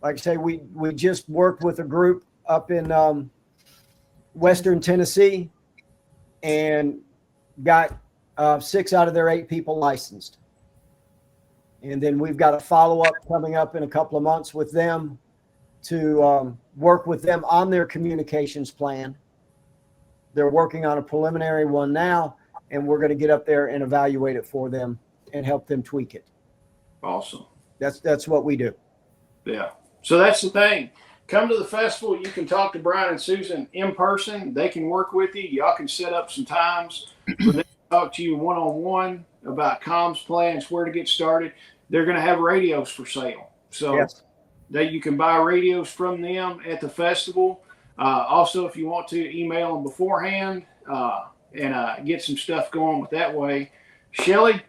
Speaker 2: Like I say, we just worked with a group up in Western Tennessee and got 6 out of their 8 people licensed. And then we've got a follow-up coming up in a couple of months with them to work with them on their communications plan. They're working on a preliminary one now, and we're going to get up there and evaluate it for them and help them tweak it.
Speaker 3: Awesome.
Speaker 2: That's what we do.
Speaker 3: Yeah. So that's the thing. Come to the festival. You can talk to Brian and Susan in person. They can work with you. Y'all can set up some times for them to talk to you one-on-one about comms plans, where to get started. They're going to have radios for sale. So that you can buy radios from them at the festival. Also, if you want to email them beforehand and get some stuff going with that way. Shelly,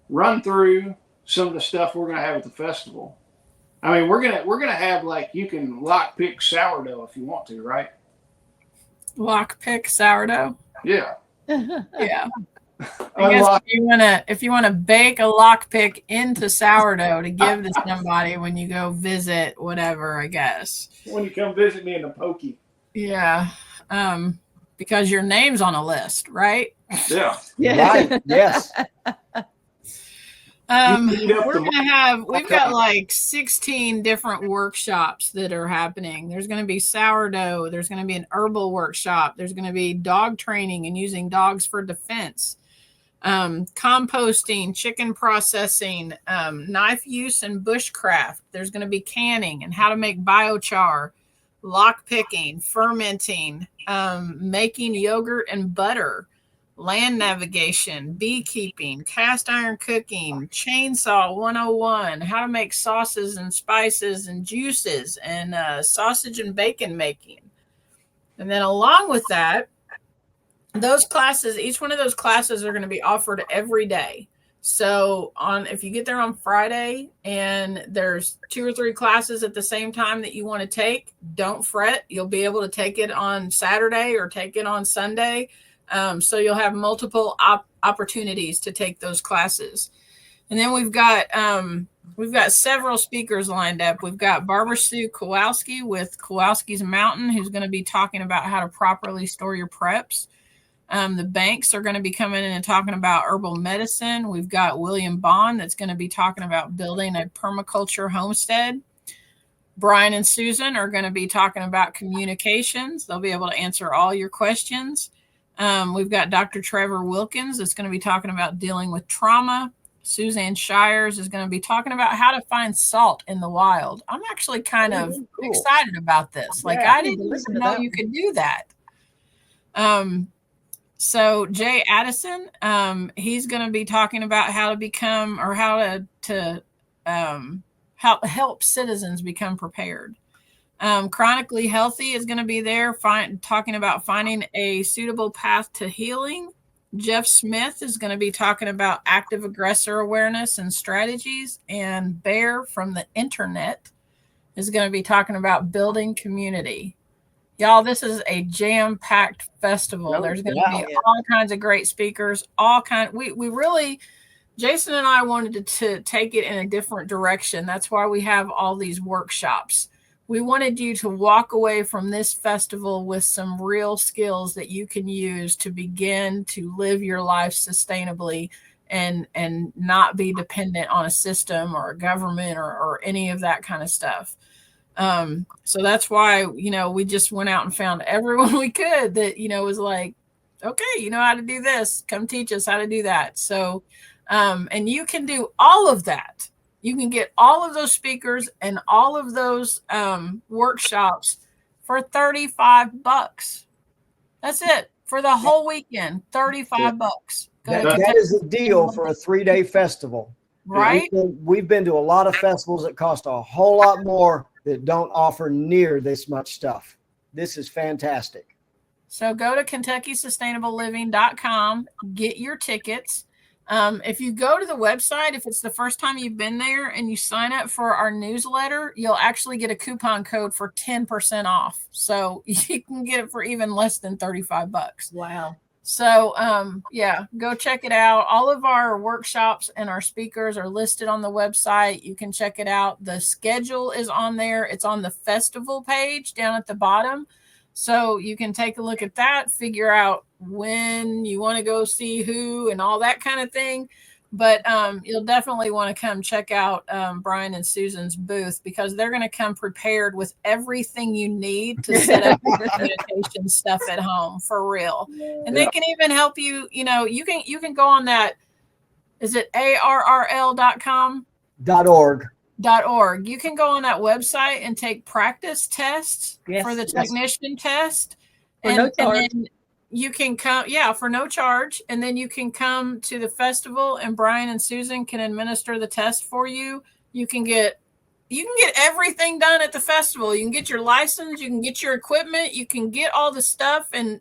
Speaker 3: run through some of the stuff we're going to have at the festival. I mean, we're gonna have, like, you can lock pick sourdough if you want to, right?
Speaker 1: Lock pick sourdough.
Speaker 3: Yeah.
Speaker 1: Yeah. I guess if you wanna bake a lockpick into sourdough to give to somebody when you go visit, whatever, I guess.
Speaker 3: When you come visit me in the pokey.
Speaker 1: Yeah. Because your name's on a list, right?
Speaker 3: Yeah.
Speaker 2: Right. Yes.
Speaker 1: We've got like 16 different workshops that are happening. There's going to be sourdough. There's going to be an herbal workshop. There's going to be dog training and using dogs for defense. Composting, chicken processing, knife use and bushcraft. There's going to be canning and how to make biochar, lock picking, fermenting, making yogurt and butter, land navigation, beekeeping, cast iron cooking, chainsaw 101, how to make sauces and spices and juices, and sausage and bacon making. And then along with that, those classes, each one of those classes are going to be offered every day. So if you get there on Friday and there's 2 or 3 classes at the same time that you want to take, don't fret. You'll be able to take it on Saturday or take it on Sunday. So you'll have multiple opportunities to take those classes. And then we've got several speakers lined up. We've got Barbara Sue Kowalski with Kowalski's Mountain, who's going to be talking about how to properly store your preps. The banks are going to be coming in and talking about herbal medicine. We've got William Bond that's going to be talking about building a permaculture homestead. Brian and Susan are going to be talking about communications. They'll be able to answer all your questions. We've got Dr. Trevor Wilkins that's going to be talking about dealing with trauma. Suzanne Shires is going to be talking about how to find salt in the wild. I'm actually kind of
Speaker 2: cool.
Speaker 1: excited about this. Like,
Speaker 4: Yeah,
Speaker 1: I
Speaker 4: I need to
Speaker 1: didn't
Speaker 4: listen
Speaker 1: even
Speaker 4: to
Speaker 1: know
Speaker 4: that
Speaker 1: you
Speaker 4: one.
Speaker 1: could do that. So Jay Addison, he's going to be talking about how to become, or how to help citizens become prepared. Chronically Healthy is going to be there, talking about finding a suitable path to healing. Jeff Smith is going to be talking about active aggressor awareness and strategies. And Bear from the Internet is going to be talking about building community. Y'all, this is a jam-packed festival. There's going to be all kinds of great speakers, we really, Jason and I wanted to take it in a different direction. That's why we have all these workshops. We wanted you to walk away from this festival with some real skills that you can use to begin to live your life sustainably and not be dependent on a system or a government or any of that kind of stuff. So that's why, we just went out and found everyone we could that, was like, okay, you know how to do this, come teach us how to do that. So, and you can do all of that. You can get all of those speakers and all of those workshops for $35. That's it for the whole weekend. $35.
Speaker 2: That is a deal for a 3-day festival.
Speaker 1: Right?
Speaker 2: We've been to a lot of festivals that cost a whole lot more that don't offer near this much stuff. This is fantastic.
Speaker 1: So go to KentuckySustainableLiving.com, get your tickets. If you go to the website, if it's the first time you've been there and you sign up for our newsletter, you'll actually get a coupon code for 10% off. So you can get it for even less than $35.
Speaker 4: Wow.
Speaker 1: So, go check it out. All of our workshops and our speakers are listed on the website. You can check it out. The schedule is on there. It's on the festival page down at the bottom. So you can take a look at that, figure out when you want to go see who and all that kind of thing. But you'll definitely want to come check out Brian and Susan's booth, because they're going to come prepared with everything you need to set up your communication stuff at home, for real. And they can even help you. You can go on that. Is it ARRL.com?
Speaker 2: .org.
Speaker 1: .org. You can go on that website and take practice tests for the technician test.
Speaker 4: For no charge.
Speaker 1: And then you can come, for no charge. And then you can come to the festival and Brian and Susan can administer the test for you. You can get everything done at the festival. You can get your license, you can get your equipment, you can get all the stuff. And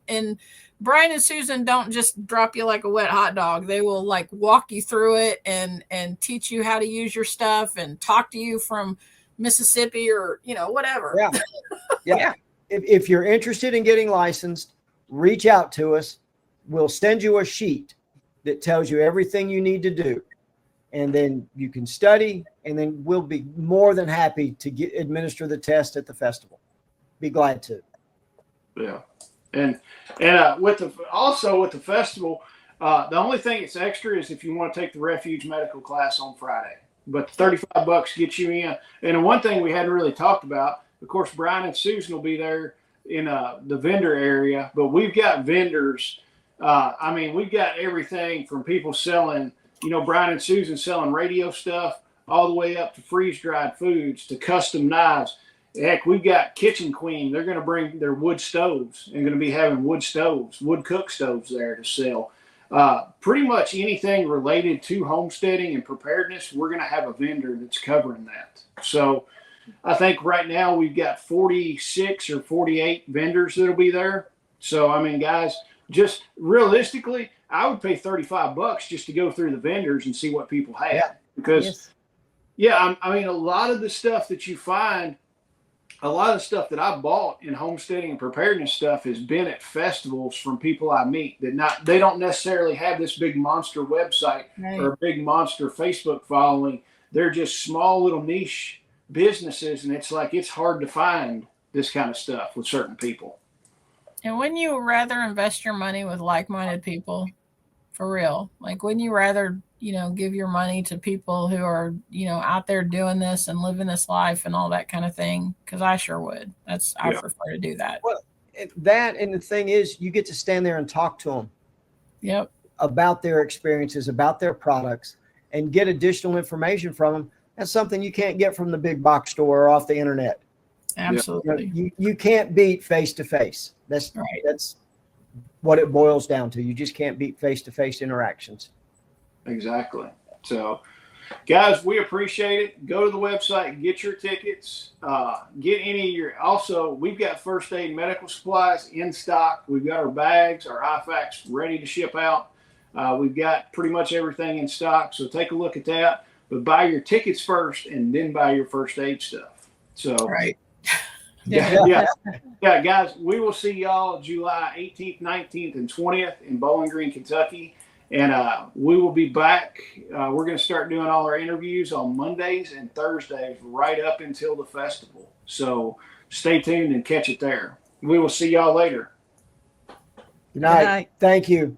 Speaker 1: Brian and Susan don't just drop you like a wet hot dog. They will like walk you through it and teach you how to use your stuff and talk to you from Mississippi or, whatever.
Speaker 2: Yeah. If you're interested in getting licensed, reach out to us. We'll send you a sheet that tells you everything you need to do. And then you can study, and then we'll be more than happy to administer the test at the festival. Be glad to.
Speaker 3: Yeah. And with the festival, the only thing that's extra is if you want to take the refuge medical class on Friday. But $35 gets you in. And one thing we hadn't really talked about, of course, Brian and Susan will be there in the vendor area, but we've got vendors. We've got everything from people selling, Brian and Susan selling radio stuff, all the way up to freeze-dried foods, to custom knives. Heck, we've got Kitchen Queen. They're going to bring their wood stoves and going to be having wood cook stoves there to sell. Pretty much anything related to homesteading and preparedness, we're going to have a vendor that's covering that. So I think right now we've got 46 or 48 vendors that'll be there. So, guys, just realistically, I would pay $35 just to go through the vendors and see what people have.
Speaker 2: Yeah.
Speaker 3: Because, a lot of the stuff that you find, a lot of the stuff that I bought in homesteading and preparedness stuff has been at festivals from people I meet they don't necessarily have this big monster website or a big monster Facebook following. They're just small little niche businesses, and it's hard to find this kind of stuff with certain people.
Speaker 1: And wouldn't you rather invest your money with like-minded people? For real? Like, wouldn't you rather, give your money to people who are, out there doing this and living this life and all that kind of thing? Because I sure would. I prefer to do that.
Speaker 2: Well, that, and the thing is, you get to stand there and talk to them.
Speaker 1: Yep.
Speaker 2: About their experiences, about their products. and get additional information from them. That's something you can't get from the big box store or off the internet.
Speaker 1: Absolutely.
Speaker 2: You can't beat face-to-face. That's
Speaker 1: Right.
Speaker 2: That's what it boils down to. You just can't beat face-to-face interactions.
Speaker 3: Exactly. So, guys, we appreciate it. Go to the website, get your tickets, get any of your. Also, we've got first aid medical supplies in stock. We've got our bags, our IFACs ready to ship out. We've got pretty much everything in stock. So take a look at that. But buy your tickets first, and then buy your first aid stuff. So,
Speaker 1: Right.
Speaker 3: yeah, guys, we will see y'all July 18th, 19th, and 20th in Bowling Green, Kentucky. And we will be back. We're going to start doing all our interviews on Mondays and Thursdays right up until the festival. So stay tuned and catch it there. We will see y'all later.
Speaker 2: Good night.
Speaker 4: night.
Speaker 2: Thank you.